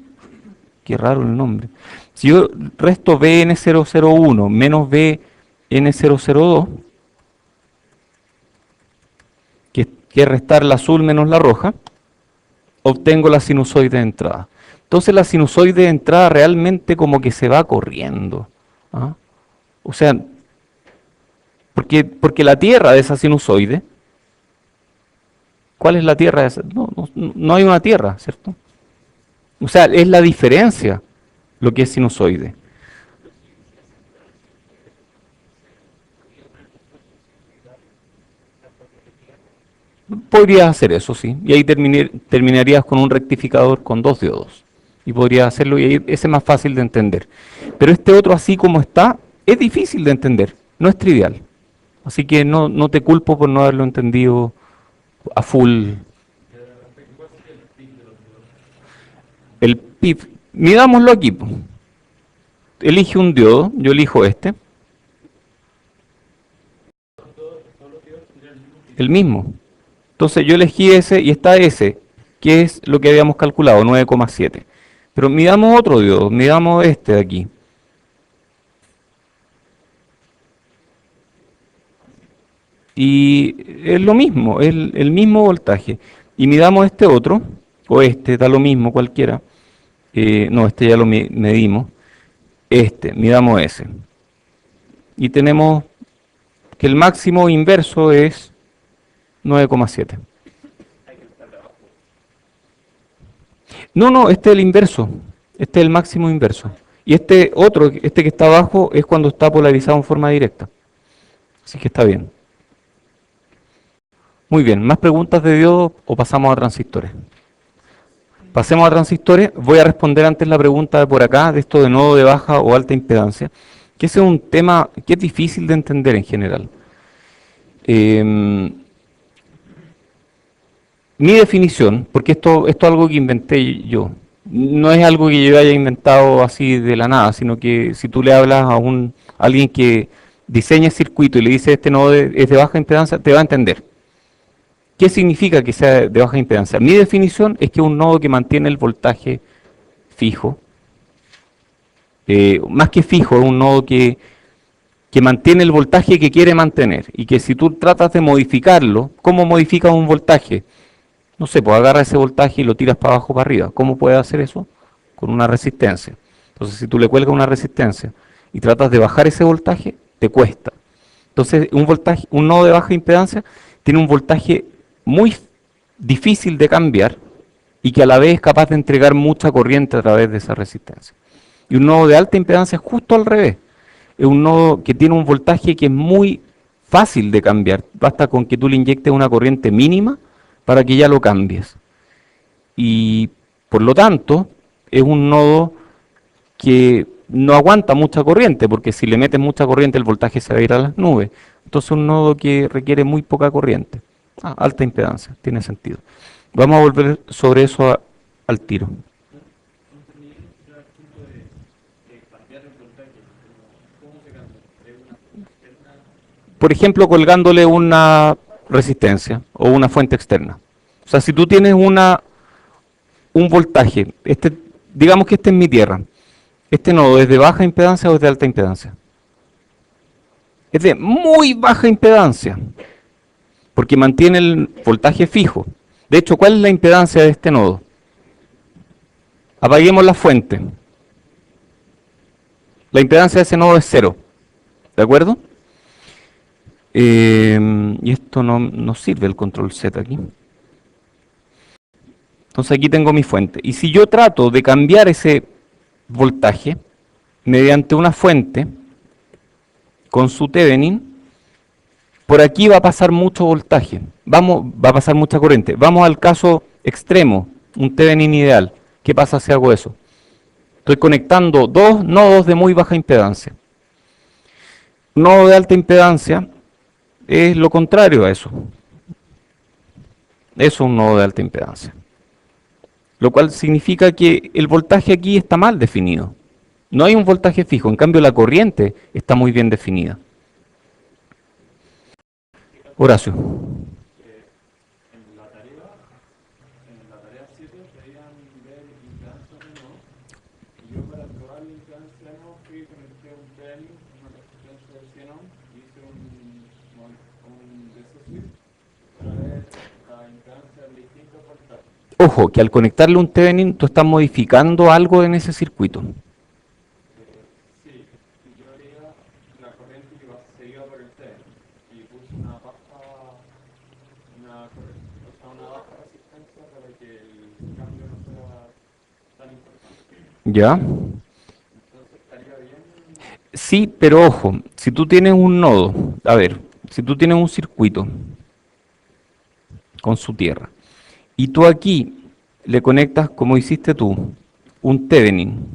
qué raro el nombre. Si yo resto BN001 menos BN002, que es restar la azul menos la roja, obtengo la sinusoide de entrada. Entonces la sinusoide de entrada realmente como que se va corriendo. ¿Ah? O sea, porque la tierra de esa sinusoide, ¿cuál es la tierra de esa? No hay una tierra, ¿cierto? O sea, es la diferencia lo que es sinusoide. Podrías hacer eso, sí. Y ahí terminarías con un rectificador con dos diodos. Y podrías hacerlo y ahí ese es más fácil de entender. Pero este otro así como está, es difícil de entender. No es trivial. Así que no te culpo por no haberlo entendido a full. El PIB, midámoslo aquí. Elige un diodo, yo elijo este. El mismo. Entonces yo elegí ese y está ese, que es lo que habíamos calculado, 9,7. Pero midamos otro diodo, midamos este de aquí. Y es lo mismo, es el mismo voltaje. Y midamos este otro, o este, da lo mismo cualquiera. No, este ya lo medimos. Este, midamos ese. Y tenemos que el máximo inverso es 9,7. No, este es el inverso. Este es el máximo inverso. Y este otro, este que está abajo, es cuando está polarizado en forma directa. Así que está bien. Muy bien, ¿más preguntas de diodo o pasamos a transistores? Pasemos a transistores. Voy a responder antes la pregunta de por acá, de esto de nodo de baja o alta impedancia, que ese es un tema que es difícil de entender en general. Mi definición, porque esto es algo que inventé yo, no es algo que yo haya inventado así de la nada, sino que si tú le hablas a alguien que diseña el circuito y le dice este nodo es de baja impedancia, te va a entender. ¿Qué significa que sea de baja impedancia? Mi definición es que es un nodo que mantiene el voltaje fijo. Más que fijo, es un nodo que mantiene el voltaje que quiere mantener. Y que si tú tratas de modificarlo, ¿cómo modificas un voltaje? No sé, pues agarra ese voltaje y lo tiras para abajo, para arriba. ¿Cómo puedes hacer eso? Con una resistencia. Entonces, si tú le cuelgas una resistencia y tratas de bajar ese voltaje, te cuesta. Entonces, un nodo de baja impedancia tiene un voltaje muy difícil de cambiar y que a la vez es capaz de entregar mucha corriente a través de esa resistencia. Y un nodo de alta impedancia es justo al revés. Es un nodo que tiene un voltaje que es muy fácil de cambiar. Basta con que tú le inyectes una corriente mínima para que ya lo cambies. Y por lo tanto, es un nodo que no aguanta mucha corriente, porque si le metes mucha corriente el voltaje se va a ir a las nubes. Entonces es un nodo que requiere muy poca corriente. Alta impedancia, tiene sentido. Vamos a volver sobre eso al tiro. Por ejemplo, colgándole una resistencia o una fuente externa. O sea, si tú tienes un voltaje, digamos que este es mi tierra, este nodo es de baja impedancia o es de alta impedancia. Es de muy baja impedancia, porque mantiene el voltaje fijo. De hecho, ¿cuál es la impedancia de este nodo? Apaguemos la fuente. La impedancia de ese nodo es cero, ¿de acuerdo? Y esto no sirve el control Z aquí. Entonces aquí tengo mi fuente. Y si yo trato de cambiar ese voltaje mediante una fuente con su Thevenin, por aquí va a pasar mucho voltaje, va a pasar mucha corriente. Vamos al caso extremo, un Thevenin ideal. ¿Qué pasa si hago eso? Estoy conectando dos nodos de muy baja impedancia. Un nodo de alta impedancia es lo contrario a eso. Eso es un nodo de alta impedancia. Lo cual significa que el voltaje aquí está mal definido. No hay un voltaje fijo, en cambio la corriente está muy bien definida. Horacio. Ojo, que al conectarle un Thevenin tú estás modificando algo en ese circuito. ¿Ya? Sí, pero ojo, si tú tienes un nodo, a ver, si tú tienes un circuito con su tierra, y tú aquí le conectas, como hiciste tú, un Thevenin,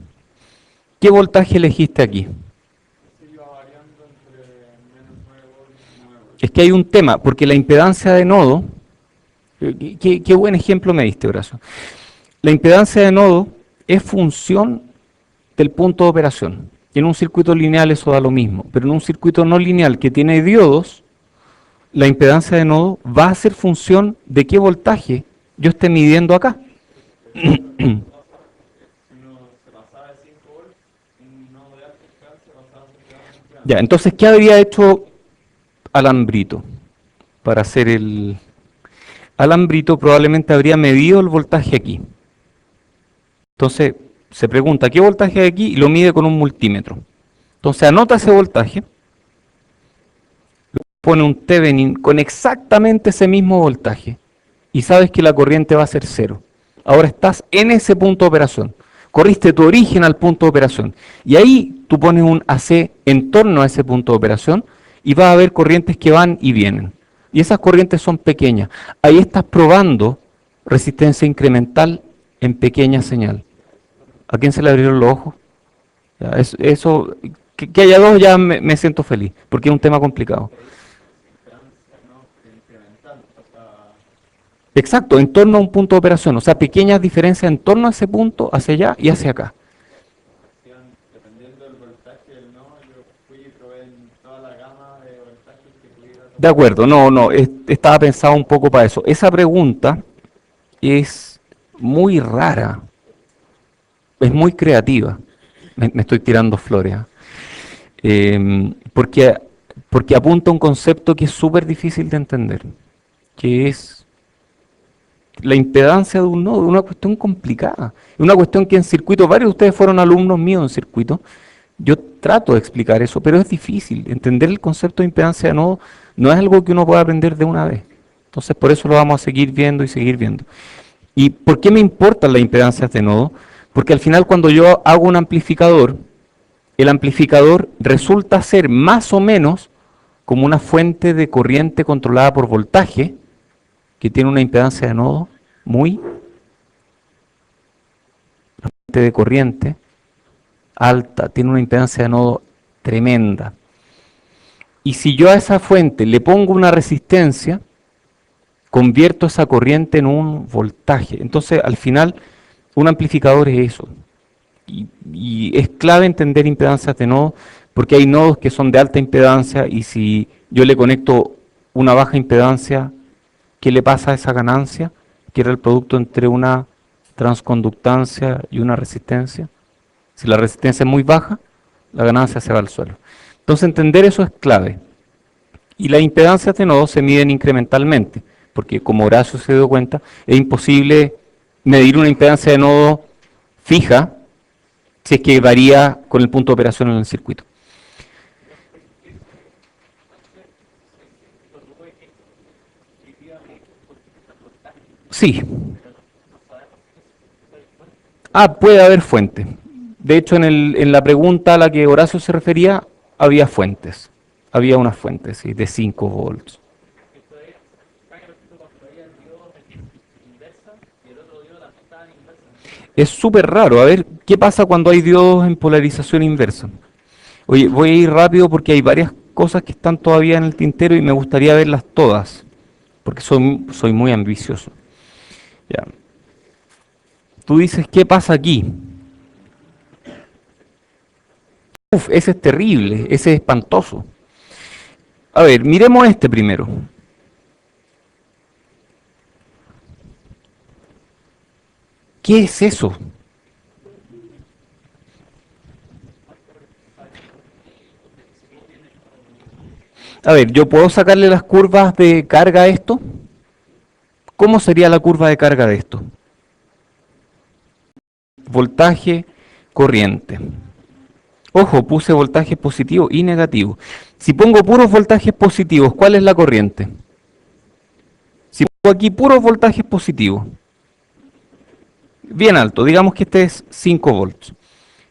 ¿qué voltaje elegiste aquí? Es que hay un tema, porque la impedancia de nodo, qué buen ejemplo me diste, Horacio. La impedancia de nodo es función del punto de operación. Y en un circuito lineal eso da lo mismo, pero en un circuito no lineal que tiene diodos, la impedancia de nodo va a ser función de qué voltaje yo esté midiendo acá. Ya, entonces, ¿qué habría hecho Alambrito para hacer el... Alambrito probablemente habría medido el voltaje aquí. Entonces, se pregunta, ¿qué voltaje hay aquí? Y lo mide con un multímetro. Entonces, anota ese voltaje, pone un Thevenin con exactamente ese mismo voltaje y sabes que la corriente va a ser cero. Ahora estás en ese punto de operación. Corriste tu origen al punto de operación. Y ahí tú pones un AC en torno a ese punto de operación y vas a ver corrientes que van y vienen. Y esas corrientes son pequeñas. Ahí estás probando resistencia incremental en pequeña señal. ¿A quién se le abrieron los ojos? Ya, eso, que haya dos ya me siento feliz, porque es un tema complicado. Exacto, en torno a un punto de operación, o sea, pequeñas diferencias en torno a ese punto, hacia allá y hacia acá. De acuerdo, estaba pensado un poco para eso. Esa pregunta es muy rara, es muy creativa. Me estoy tirando flores. Porque, porque apunta a un concepto que es súper difícil de entender, que es la impedancia de un nodo, una cuestión complicada. Una cuestión que en circuito, varios de ustedes fueron alumnos míos en circuito. Yo trato de explicar eso, pero es difícil. Entender el concepto de impedancia de nodo no es algo que uno pueda aprender de una vez. Entonces, por eso lo vamos a seguir viendo y seguir viendo. ¿Y por qué me importan las impedancias de nodo? Porque al final, cuando yo hago un amplificador, el amplificador resulta ser más o menos como una fuente de corriente controlada por voltaje, que tiene una impedancia de nodo muy de corriente alta, tiene una impedancia de nodo tremenda. Y si yo a esa fuente le pongo una resistencia, convierto esa corriente en un voltaje. Entonces, al final, un amplificador es eso. Y es clave entender impedancias de nodo, porque hay nodos que son de alta impedancia y si yo le conecto una baja impedancia, ¿qué le pasa a esa ganancia? Que era el producto entre una transconductancia y una resistencia. Si la resistencia es muy baja, la ganancia se va al suelo. Entonces entender eso es clave. Y las impedancias de nodos se miden incrementalmente, porque como Horacio se dio cuenta, es imposible medir una impedancia de nodo fija si es que varía con el punto de operación en el circuito. Sí. Ah, puede haber fuente. De hecho, en la pregunta a la que Horacio se refería, había fuentes. Había unas fuentes, sí, de 5 volts. Es súper raro. A ver, ¿qué pasa cuando hay diodos en polarización inversa? Oye, voy a ir rápido porque hay varias cosas que están todavía en el tintero y me gustaría verlas todas, porque soy muy ambicioso. Ya. Tú dices, ¿qué pasa aquí? Uf, ese es terrible, ese es espantoso. A ver, miremos este primero. ¿Qué es eso? A ver, ¿yo puedo sacarle las curvas de carga a esto? ¿Cómo sería la curva de carga de esto? Voltaje, corriente. Ojo, puse voltajes positivo y negativo. Si pongo puros voltajes positivos, ¿cuál es la corriente? Si pongo aquí puros voltajes positivos, bien alto, digamos que este es 5 volts.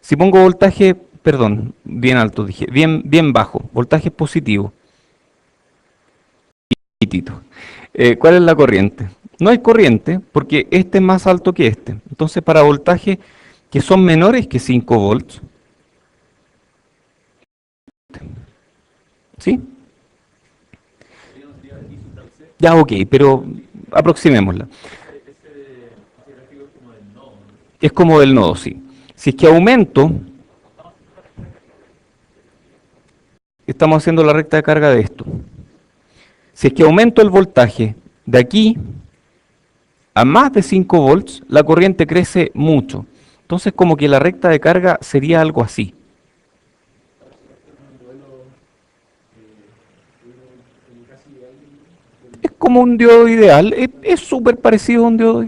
Si pongo voltaje, perdón, bien alto, dije, bien bajo, voltaje positivo, poquitito. ¿Cuál es la corriente? No hay corriente porque este es más alto que este. Entonces, para voltajes que son menores que 5 volts, ¿sí? Ya, ok, pero aproximémosla. Es como del nodo, sí. Si es que aumento, estamos haciendo la recta de carga de esto. Si es que aumento el voltaje de aquí a más de 5 volts, la corriente crece mucho. Entonces, como que la recta de carga sería algo así. Es como un diodo ideal, es súper parecido a un diodo.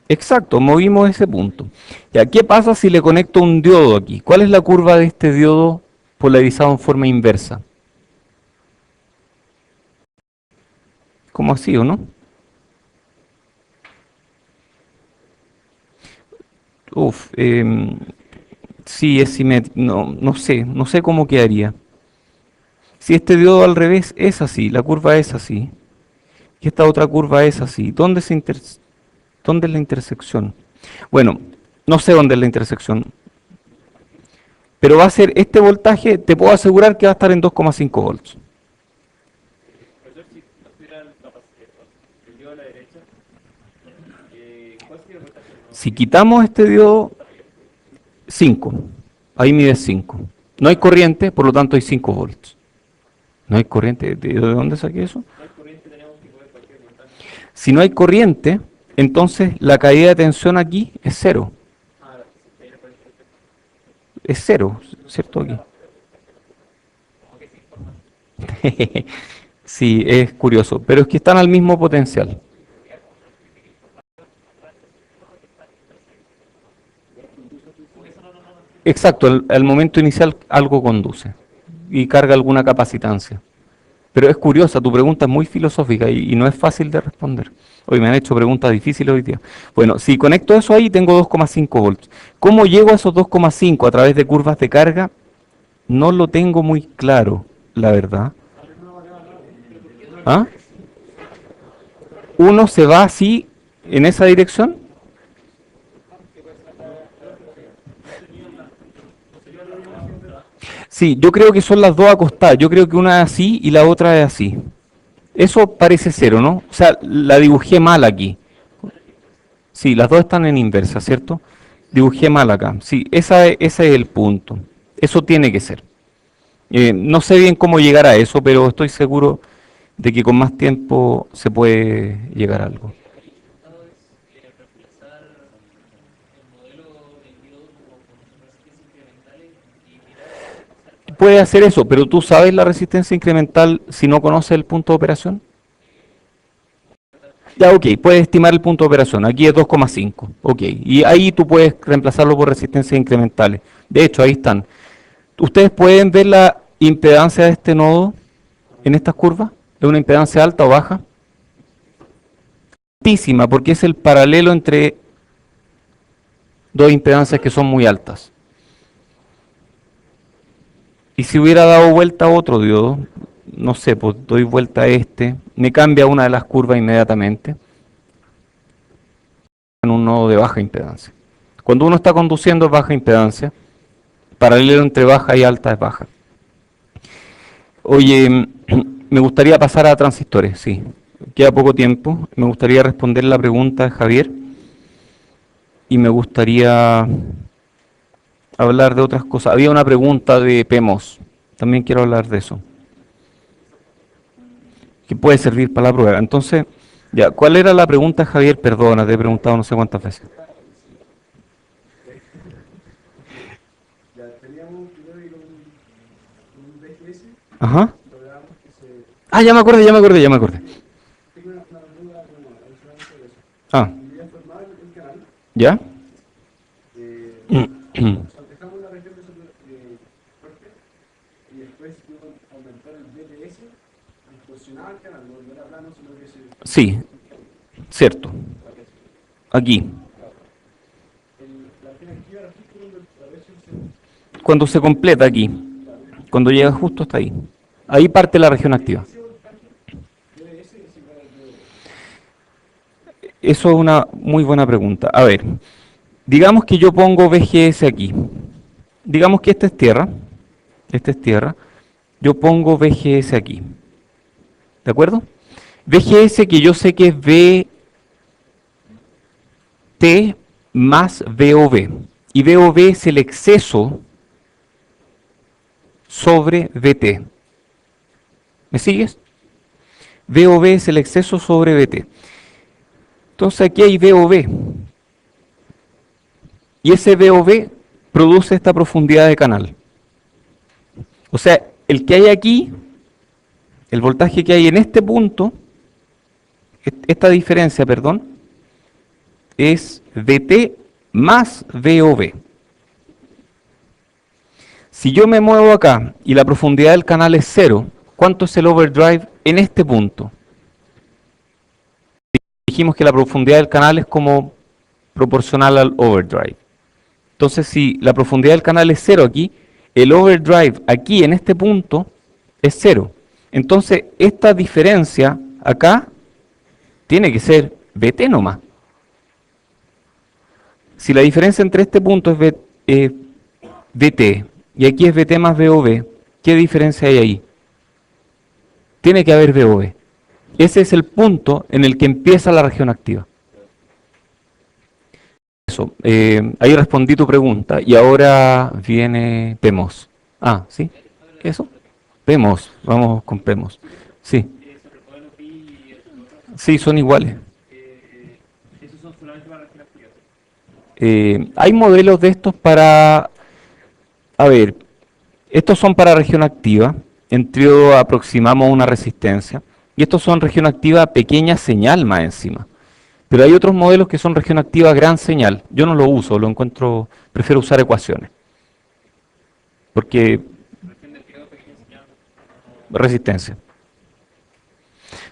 Exacto, movimos ese punto. Ya, ¿qué pasa si le conecto un diodo aquí? ¿Cuál es la curva de este diodo polarizado en forma inversa? ¿Cómo así o no? Uf, sí, es simétrico. No, no sé cómo quedaría. Si este diodo al revés es así, la curva es así, y esta otra curva es así, ¿dónde es la intersección? Bueno, no sé dónde es la intersección, pero va a ser este voltaje, te puedo asegurar que va a estar en 2,5 volts. Si quitamos este diodo, 5, ahí mide 5. No hay corriente, por lo tanto hay 5 volts. No hay corriente, ¿de dónde saqué eso? Si no hay corriente, entonces la caída de tensión aquí es cero. Es cero, ¿cierto? Aquí. Sí, es curioso, pero es que están al mismo potencial. Exacto, al momento inicial algo conduce y carga alguna capacitancia. Pero es curiosa, tu pregunta es muy filosófica y no es fácil de responder. Hoy me han hecho preguntas difíciles hoy día. Bueno, si conecto eso ahí, tengo 2,5 volts. ¿Cómo llego a esos 2,5 a través de curvas de carga? No lo tengo muy claro, la verdad. ¿Ah? Uno se va así, en esa dirección. Sí, yo creo que son las dos acostadas. Yo creo que una es así y la otra es así. Eso parece cero, ¿no? O sea, la dibujé mal aquí. Sí, las dos están en inversa, ¿cierto? Dibujé mal acá. Sí, ese es el punto. Eso tiene que ser. No sé bien cómo llegar a eso, pero estoy seguro de que con más tiempo se puede llegar a algo. Puede hacer eso, pero tú sabes la resistencia incremental si no conoces el punto de operación. Ya, ok, puedes estimar el punto de operación. Aquí es 2,5. Ok, y ahí tú puedes reemplazarlo por resistencias incrementales. De hecho, ahí están. ¿Ustedes pueden ver la impedancia de este nodo en estas curvas? ¿Es una impedancia alta o baja? Altísima, porque es el paralelo entre dos impedancias que son muy altas. Y si hubiera dado vuelta a otro diodo, no sé, pues doy vuelta a este, me cambia una de las curvas inmediatamente en un nodo de baja impedancia. Cuando uno está conduciendo es baja impedancia, paralelo entre baja y alta es baja. Oye, me gustaría pasar a transistores, sí. Queda poco tiempo. Me gustaría responder la pregunta de Javier y me gustaría hablar de otras cosas. Había una pregunta de PEMOS. También quiero hablar de eso. Que puede servir para la prueba. Entonces, ya, ¿cuál era la pregunta, Javier? Perdona, te he preguntado no sé cuántas veces. Ajá. Ah, ya me acordé. Ah, ¿ya? Sí, cierto. Aquí. Cuando se completa aquí. Cuando llega justo hasta ahí. Ahí parte la región activa. Eso es una muy buena pregunta. A ver, digamos que yo pongo VGS aquí. Digamos que esta es tierra. Esta es tierra. Yo pongo VGS aquí. ¿De acuerdo? VGS que yo sé que es VT más VOV. Y VOV es el exceso sobre VT. ¿Me sigues? VOV es el exceso sobre VT. Entonces aquí hay VOV. Y ese VOV produce esta profundidad de canal. O sea, el que hay aquí, el voltaje que hay en este punto, esta diferencia, perdón, es VT más VOV. Si yo me muevo acá y la profundidad del canal es 0, ¿cuánto es el overdrive en este punto? Dijimos que la profundidad del canal es como proporcional al overdrive. Entonces, si la profundidad del canal es 0 aquí, el overdrive aquí en este punto es 0. Entonces, esta diferencia acá tiene que ser VT nomás. Si la diferencia entre este punto es VT y aquí es VT más VOV, ¿qué diferencia hay ahí? Tiene que haber VOV. Ese es el punto en el que empieza la región activa. Eso, ahí respondí tu pregunta y ahora viene PEMOS. Ah, ¿sí? ¿Eso? PEMOS, vamos con PEMOS. Sí, sí, son iguales. Hay modelos de estos para, a ver, estos son para región activa, en tríodo aproximamos una resistencia, y estos son región activa pequeña señal más encima. Pero hay otros modelos que son región activa gran señal. Yo no lo uso, lo encuentro, prefiero usar ecuaciones. Porque resistencia.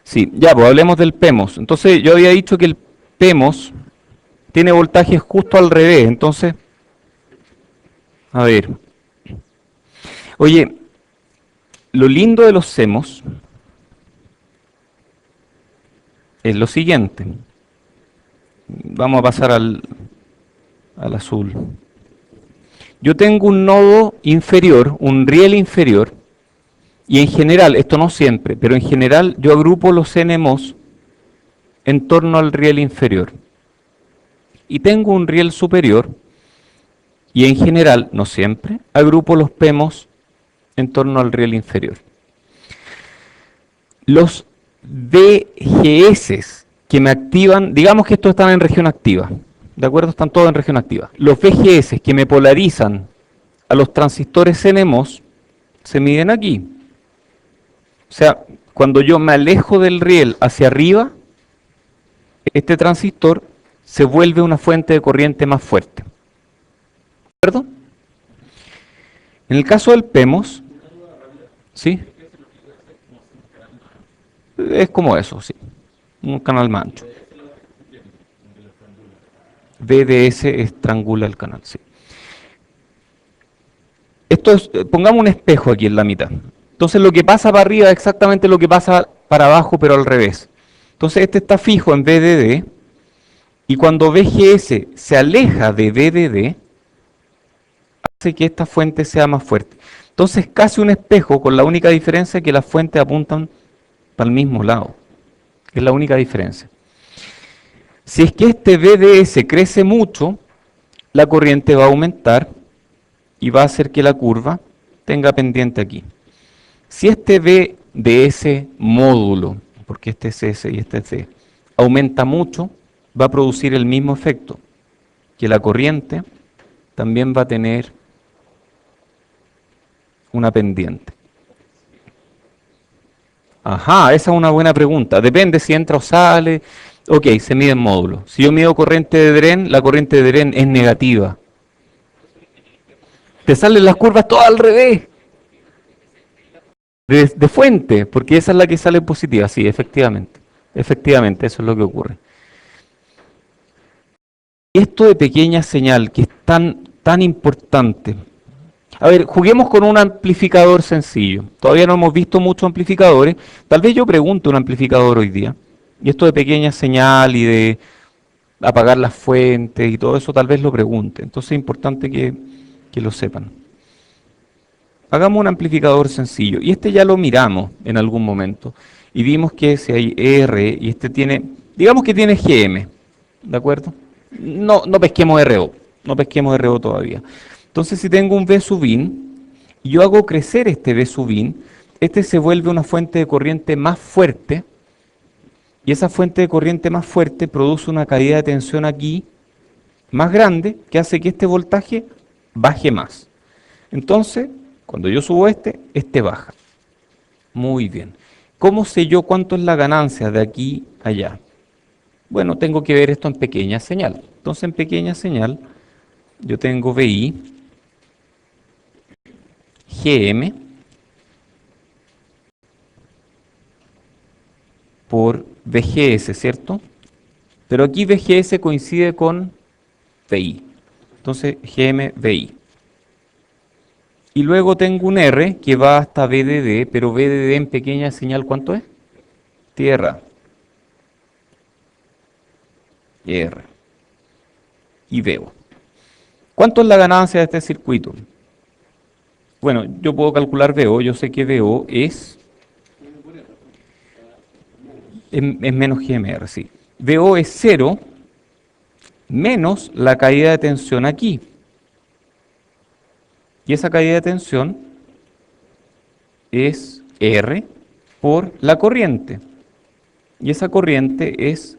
Sí, ya, pues hablemos del PEMOS. Entonces yo había dicho que el PEMOS tiene voltajes justo al revés. Entonces, a ver. Oye, lo lindo de los CEMOS es lo siguiente. Vamos a pasar al azul. Yo tengo un nodo inferior, un riel inferior, y en general, esto no siempre, pero en general yo agrupo los NMOS en torno al riel inferior. Y tengo un riel superior, y en general, no siempre, agrupo los PEMOS en torno al riel inferior. Los VGS que me activan, digamos que estos están en región activa, ¿de acuerdo? Están todos en región activa. Los VGS que me polarizan a los transistores NMOS se miden aquí. O sea, cuando yo me alejo del riel hacia arriba, este transistor se vuelve una fuente de corriente más fuerte. ¿De acuerdo? En el caso del PEMOS, ¿sí? Es como eso, sí. Un canal más ancho. VDS estrangula el canal, sí. Esto es, pongamos un espejo aquí en la mitad. Entonces lo que pasa para arriba es exactamente lo que pasa para abajo, pero al revés. Entonces este está fijo en VDD, y cuando VGS se aleja de VDD, hace que esta fuente sea más fuerte. Entonces casi un espejo, con la única diferencia que las fuentes apuntan para el mismo lado. Es la única diferencia. Si es que este VDS crece mucho, la corriente va a aumentar y va a hacer que la curva tenga pendiente aquí. Si este VDS módulo, porque este es S y este es D, aumenta mucho, va a producir el mismo efecto, que la corriente también va a tener una pendiente. Ajá, esa es una buena pregunta. Depende si entra o sale. Ok, se mide en módulo. Si yo mido corriente de Dren, la corriente de Dren es negativa. Te salen las curvas todas al revés. De fuente, porque esa es la que sale positiva. Sí, efectivamente. Efectivamente, eso es lo que ocurre. Esto de pequeña señal, que es tan importante. A ver, juguemos con un amplificador sencillo. Todavía no hemos visto muchos amplificadores. Tal vez yo pregunte un amplificador hoy día. Y esto de pequeña señal y de apagar las fuentes y todo eso, tal vez lo pregunte. Entonces es importante que lo sepan. Hagamos un amplificador sencillo. Y este ya lo miramos en algún momento. Y vimos que si hay R y este tiene, digamos que tiene GM. ¿De acuerdo? No pesquemos RO. No pesquemos RO todavía. Entonces si tengo un V sub in y yo hago crecer este V sub in, este se vuelve una fuente de corriente más fuerte, y esa fuente de corriente más fuerte produce una caída de tensión aquí más grande, que hace que este voltaje baje más. Entonces, cuando yo subo este baja. Muy bien. ¿Cómo sé yo cuánto es la ganancia de aquí a allá? Bueno, tengo que ver esto en pequeña señal. Entonces en pequeña señal yo tengo VI, GM por VGS, ¿cierto? Pero aquí VGS coincide con VI. Entonces GM VI. Y luego tengo un R que va hasta VDD, pero VDD en pequeña señal, ¿cuánto es? Tierra. R. Y veo. ¿Cuánto es la ganancia de este circuito? Bueno, yo puedo calcular VO, yo sé que VO es menos GMR, sí. VO es 0 menos la caída de tensión aquí. Y esa caída de tensión es R por la corriente. Y esa corriente es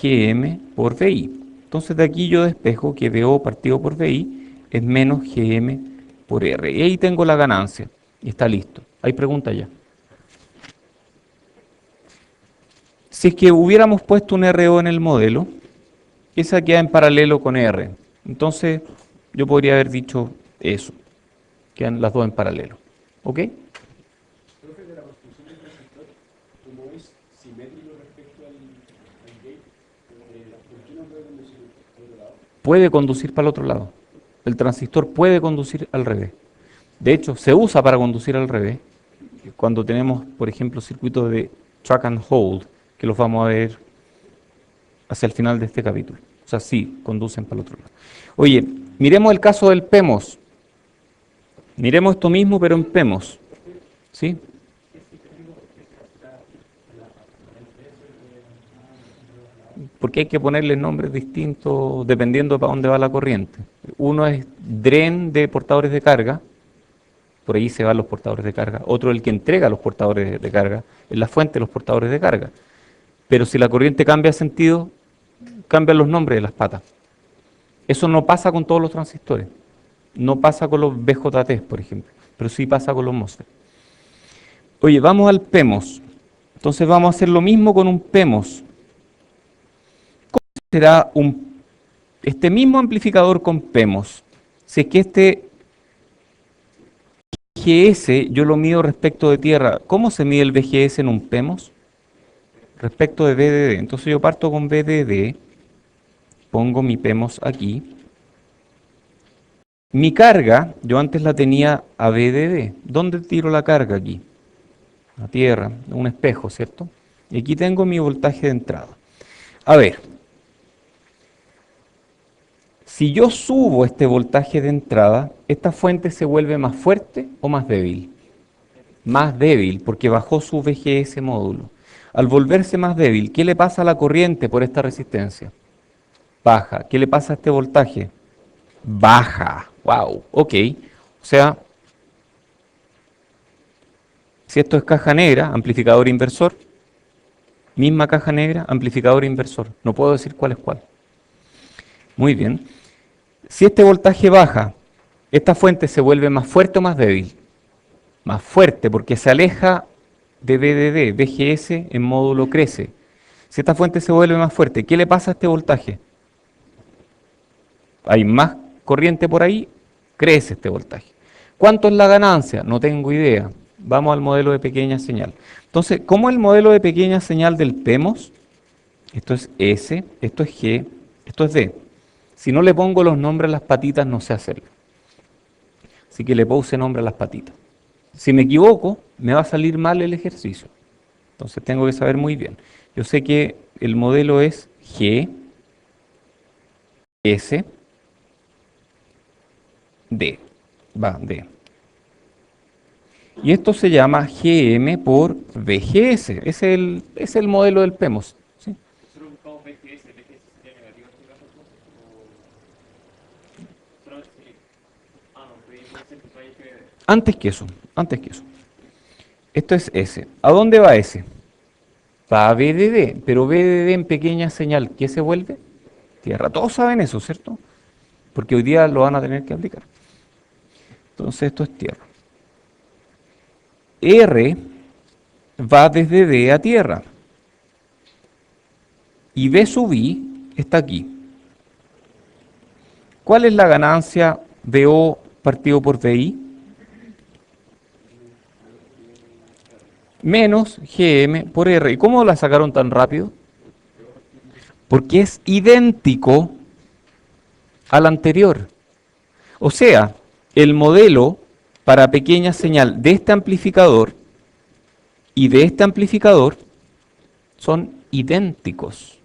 GM por VI. Entonces de aquí yo despejo que VO partido por VI es menos GM por R. Y ahí tengo la ganancia. Y está listo. ¿Hay pregunta ya? Si es que hubiéramos puesto un RO en el modelo, esa queda en paralelo con R. Entonces yo podría haber dicho eso. Quedan las dos en paralelo. ¿Ok? Puede conducir para el otro lado. El transistor puede conducir al revés. De hecho, se usa para conducir al revés cuando tenemos, por ejemplo, circuitos de track and hold, que los vamos a ver hacia el final de este capítulo. O sea, sí, conducen para el otro lado. Oye, miremos el caso del PEMOS. Miremos esto mismo, pero en PEMOS. ¿Sí? Porque hay que ponerle nombres distintos dependiendo para dónde va la corriente. Uno es DREN de portadores de carga, por ahí se van los portadores de carga. Otro es el que entrega los portadores de carga, es la fuente de los portadores de carga. Pero si la corriente cambia de sentido, cambian los nombres de las patas. Eso no pasa con todos los transistores. No pasa con los BJT, por ejemplo, pero sí pasa con los MOSFET. Oye, vamos al PEMOS. Entonces vamos a hacer lo mismo con un PEMOS. será este mismo amplificador con PEMOS. Si es que este VGS yo lo mido respecto de tierra, ¿cómo se mide el VGS en un PEMOS? Respecto de VDD. Entonces yo parto con VDD, pongo mi PEMOS aquí. Mi carga, yo antes la tenía a VDD. ¿Dónde tiro la carga aquí? A tierra, un espejo, ¿cierto? Y aquí tengo mi voltaje de entrada. A ver, si yo subo este voltaje de entrada, ¿esta fuente se vuelve más fuerte o más débil? Más débil, porque bajó su VGS módulo. Al volverse más débil, ¿qué le pasa a la corriente por esta resistencia? Baja. ¿Qué le pasa a este voltaje? Baja. Wow, ok. O sea, si esto es caja negra, amplificador inversor, misma caja negra, amplificador inversor. No puedo decir cuál es cuál. Muy bien. Si este voltaje baja, ¿esta fuente se vuelve más fuerte o más débil? Más fuerte, porque se aleja de VDD, VGS en módulo crece. Si esta fuente se vuelve más fuerte, ¿qué le pasa a este voltaje? Hay más corriente por ahí, crece este voltaje. ¿Cuánto es la ganancia? No tengo idea. Vamos al modelo de pequeña señal. Entonces, ¿cómo es el modelo de pequeña señal del PEMOS? Esto es S, esto es G, esto es D. Si no le pongo los nombres a las patitas, no sé hacerlo. Así que le puse nombre a las patitas. Si me equivoco, me va a salir mal el ejercicio. Entonces tengo que saber muy bien. Yo sé que el modelo es G, S, D. Va, D. Y esto se llama GM por VGS. Es el modelo del PEMOS. ¿Sí? Antes que eso, antes que eso. Esto es S. ¿A dónde va S? Va a VDD, pero VDD en pequeña señal, ¿qué se vuelve? Tierra. Todos saben eso, ¿cierto? Porque hoy día lo van a tener que aplicar. Entonces esto es tierra. R va desde D a tierra. Y B sub I está aquí. ¿Cuál es la ganancia de O partido por VI? Menos GM por R. ¿Y cómo la sacaron tan rápido? Porque es idéntico al anterior. O sea, el modelo para pequeña señal de este amplificador y de este amplificador son idénticos.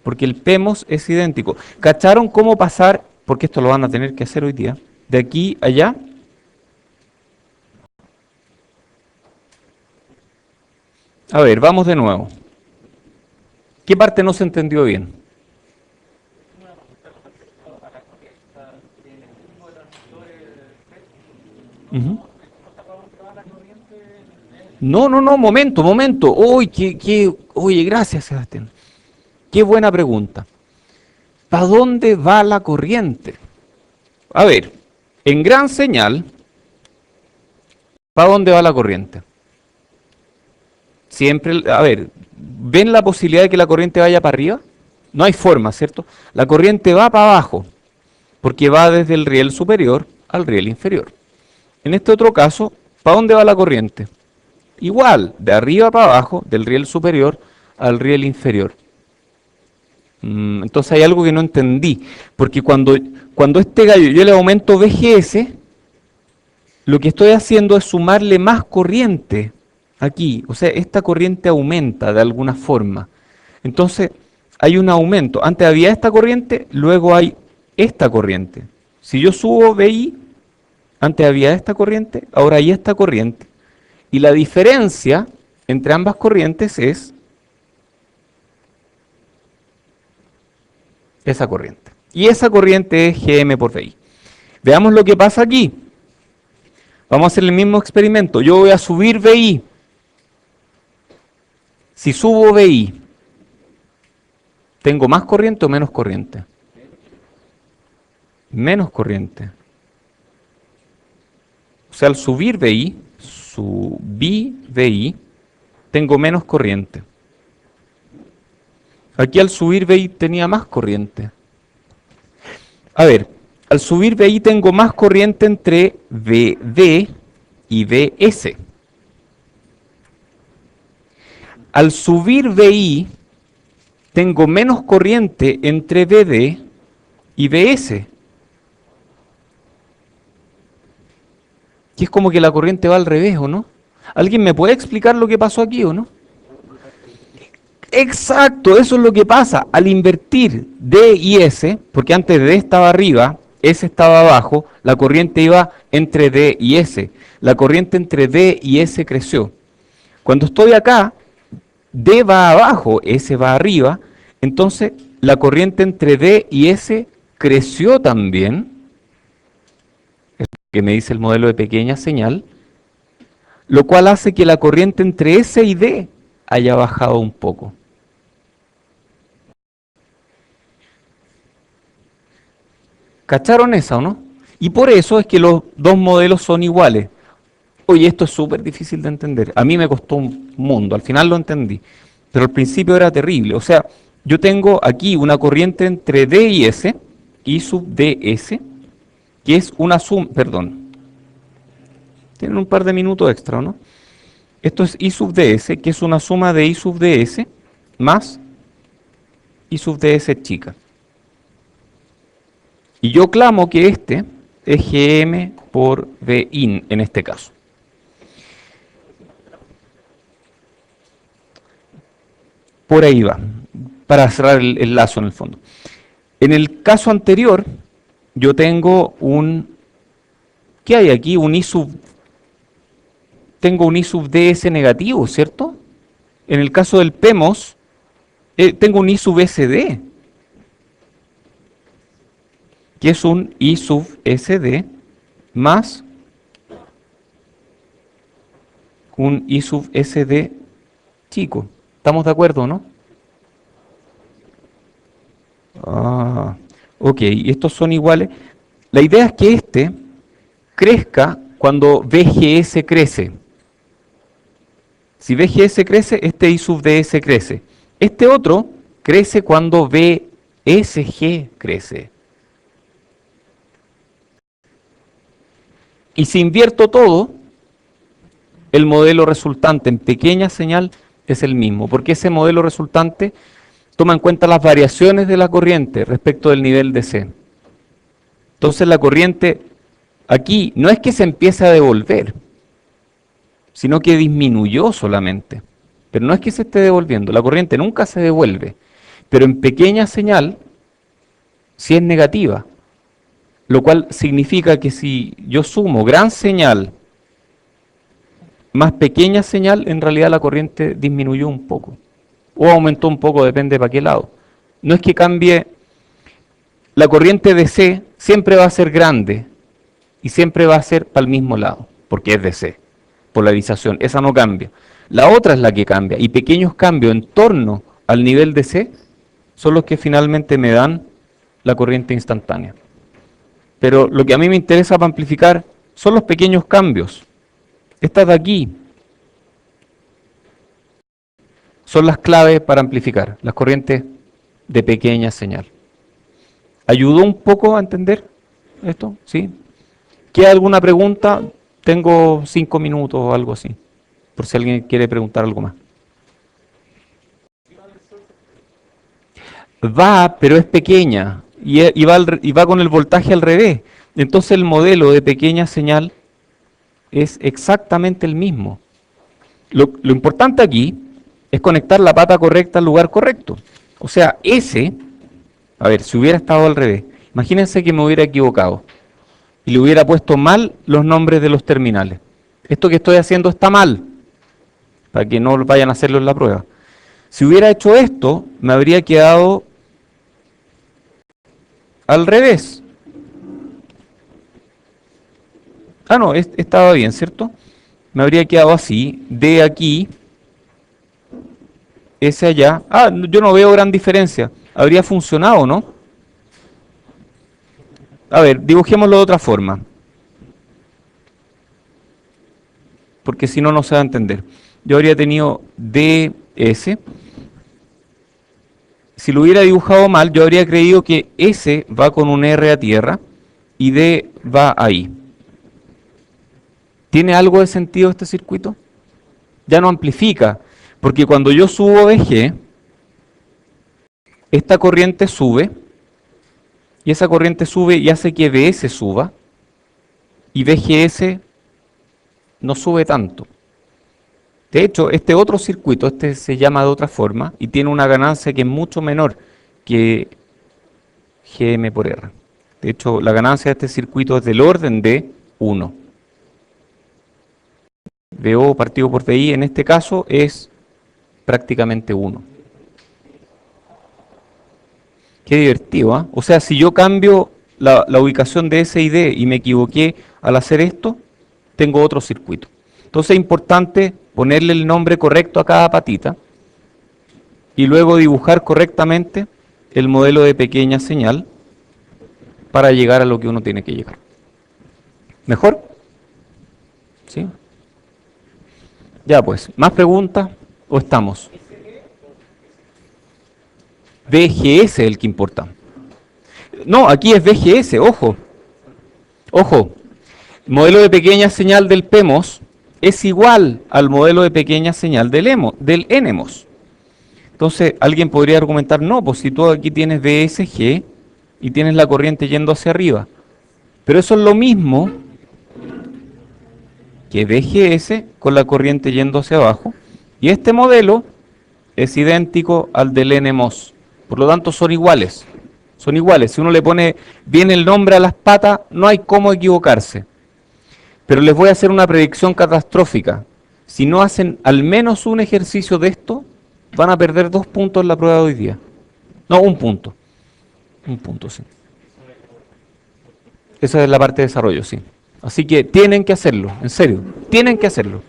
Porque el PEMOS es idéntico. ¿Cacharon cómo pasar? Porque esto lo van a tener que hacer hoy día. De aquí a allá. A ver, vamos de nuevo. ¿Qué parte no se entendió bien? Ujú. No, no, no, momento, momento. Uy, oye, gracias, Sebastián. Qué buena pregunta. ¿Para dónde va la corriente? A ver, en gran señal, ¿para dónde va la corriente? Siempre, a ver, ¿ven la posibilidad de que la corriente vaya para arriba? No hay forma, ¿cierto? La corriente va para abajo, porque va desde el riel superior al riel inferior. En este otro caso, ¿para dónde va la corriente? Igual, de arriba para abajo, del riel superior al riel inferior. Entonces hay algo que no entendí, porque cuando este gallo yo le aumento VGS, lo que estoy haciendo es sumarle más corriente aquí, o sea, esta corriente aumenta de alguna forma. Entonces hay un aumento. Antes había esta corriente, luego hay esta corriente. Si yo subo VI, antes había esta corriente, ahora hay esta corriente. Y la diferencia entre ambas corrientes es esa corriente. Y esa corriente es GM por VI. Veamos lo que pasa aquí. Vamos a hacer el mismo experimento. Yo voy a subir VI. Si subo VI, ¿tengo más corriente o menos corriente? Menos corriente. O sea, al subir VI, subí VI, tengo menos corriente. Aquí al subir BI tenía más corriente. A ver, al subir BI tengo más corriente entre BD y BS. Al subir BI tengo menos corriente entre BD y BS. Que es como que la corriente va al revés, ¿o no? ¿Alguien me puede explicar lo que pasó aquí o no? Exacto, eso es lo que pasa. Al invertir D y S, porque antes D estaba arriba, S estaba abajo, la corriente iba entre D y S. La corriente entre D y S creció. Cuando estoy acá, D va abajo, S va arriba, entonces la corriente entre D y S creció también, es lo que me dice el modelo de pequeña señal, lo cual hace que la corriente entre S y D haya bajado un poco. ¿Cacharon esa o no? Y por eso es que los dos modelos son iguales. Oye, esto es súper difícil de entender. A mí me costó un mundo, al final lo entendí. Pero al principio era terrible. O sea, yo tengo aquí una corriente entre D y S, I sub ds, que es una suma, perdón, tienen un par de minutos extra, ¿no? Esto es I sub ds, que es una suma de I sub ds más I sub ds chica. Y yo clamo que este es Gm por Vin en este caso. Por ahí va, para cerrar el lazo en el fondo. En el caso anterior, yo tengo un... ¿Qué hay aquí? Tengo un I sub ds negativo, ¿cierto? En el caso del PEMOS, tengo un I sub sd, que es un I sub sd más un I sub sd chico. ¿Estamos de acuerdo, no? Ah, ok, estos son iguales. La idea es que este crezca cuando VGS crece. Si VGS crece, este I sub ds crece. Este otro crece cuando VSG crece. Y si invierto todo, el modelo resultante en pequeña señal es el mismo, porque ese modelo resultante toma en cuenta las variaciones de la corriente respecto del nivel de C. Entonces la corriente aquí no es que se empiece a devolver, sino que disminuyó solamente. Pero no es que se esté devolviendo, la corriente nunca se devuelve, pero en pequeña señal sí es negativa, lo cual significa que si yo sumo gran señal más pequeña señal, en realidad la corriente disminuyó un poco, o aumentó un poco, depende para qué lado. No es que cambie, la corriente DC siempre va a ser grande y siempre va a ser para el mismo lado, porque es DC, polarización, esa no cambia. La otra es la que cambia, y pequeños cambios en torno al nivel DC son los que finalmente me dan la corriente instantánea. Pero lo que a mí me interesa para amplificar son los pequeños cambios. Estas de aquí son las claves para amplificar, las corrientes de pequeña señal. ¿Ayudó un poco a entender esto? ¿Sí? ¿Queda alguna pregunta? Tengo 5 minutos o algo así, por si alguien quiere preguntar algo más. Va, pero es pequeña y va con el voltaje al revés. Entonces el modelo de pequeña señal es exactamente el mismo. Lo importante aquí es conectar la pata correcta al lugar correcto. O sea, ese, a ver, si hubiera estado al revés, imagínense que me hubiera equivocado y le hubiera puesto mal los nombres de los terminales. Esto que estoy haciendo está mal, para que no vayan a hacerlo en la prueba. Si hubiera hecho esto, me habría quedado al revés. Ah, no, estaba bien, ¿cierto? Me habría quedado así, D aquí, S allá. Ah, yo no veo gran diferencia. Habría funcionado, ¿no? A ver, dibujémoslo de otra forma, porque si no, no se va a entender. Yo habría tenido DS. si lo hubiera dibujado mal, yo habría creído que S va con un R a tierra y D va ahí. ¿Tiene algo de sentido este circuito? Ya no amplifica, porque cuando yo subo VG, esta corriente sube, y esa corriente sube y hace que VS suba, y VGS no sube tanto. De hecho, este otro circuito, este se llama de otra forma, y tiene una ganancia que es mucho menor que GM por R. De hecho, la ganancia de este circuito es del orden de 1. VO partido por VI en este caso es prácticamente 1. Qué divertido, ¿eh? O sea, si yo cambio la ubicación de S y D y me equivoqué al hacer esto, tengo otro circuito. Entonces es importante ponerle el nombre correcto a cada patita y luego dibujar correctamente el modelo de pequeña señal para llegar a lo que uno tiene que llegar. ¿Mejor? ¿Sí? Ya pues, ¿más preguntas o estamos? VGS es el que importa. No, aquí es VGS, ojo. Ojo. El modelo de pequeña señal del PEMOS es igual al modelo de pequeña señal del NMOS. Entonces, alguien podría argumentar, no, pues si tú aquí tienes VSG y tienes la corriente yendo hacia arriba. Pero eso es lo mismo que VGS con la corriente yendo hacia abajo. Y este modelo es idéntico al del NMOS. Por lo tanto, son iguales. Son iguales. Si uno le pone bien el nombre a las patas, no hay cómo equivocarse. Pero les voy a hacer una predicción catastrófica. Si no hacen al menos un ejercicio de esto, van a perder 2 puntos en la prueba de hoy día. No, 1 punto. 1 punto, sí. Esa es la parte de desarrollo, sí. Así que tienen que hacerlo, en serio. Tienen que hacerlo.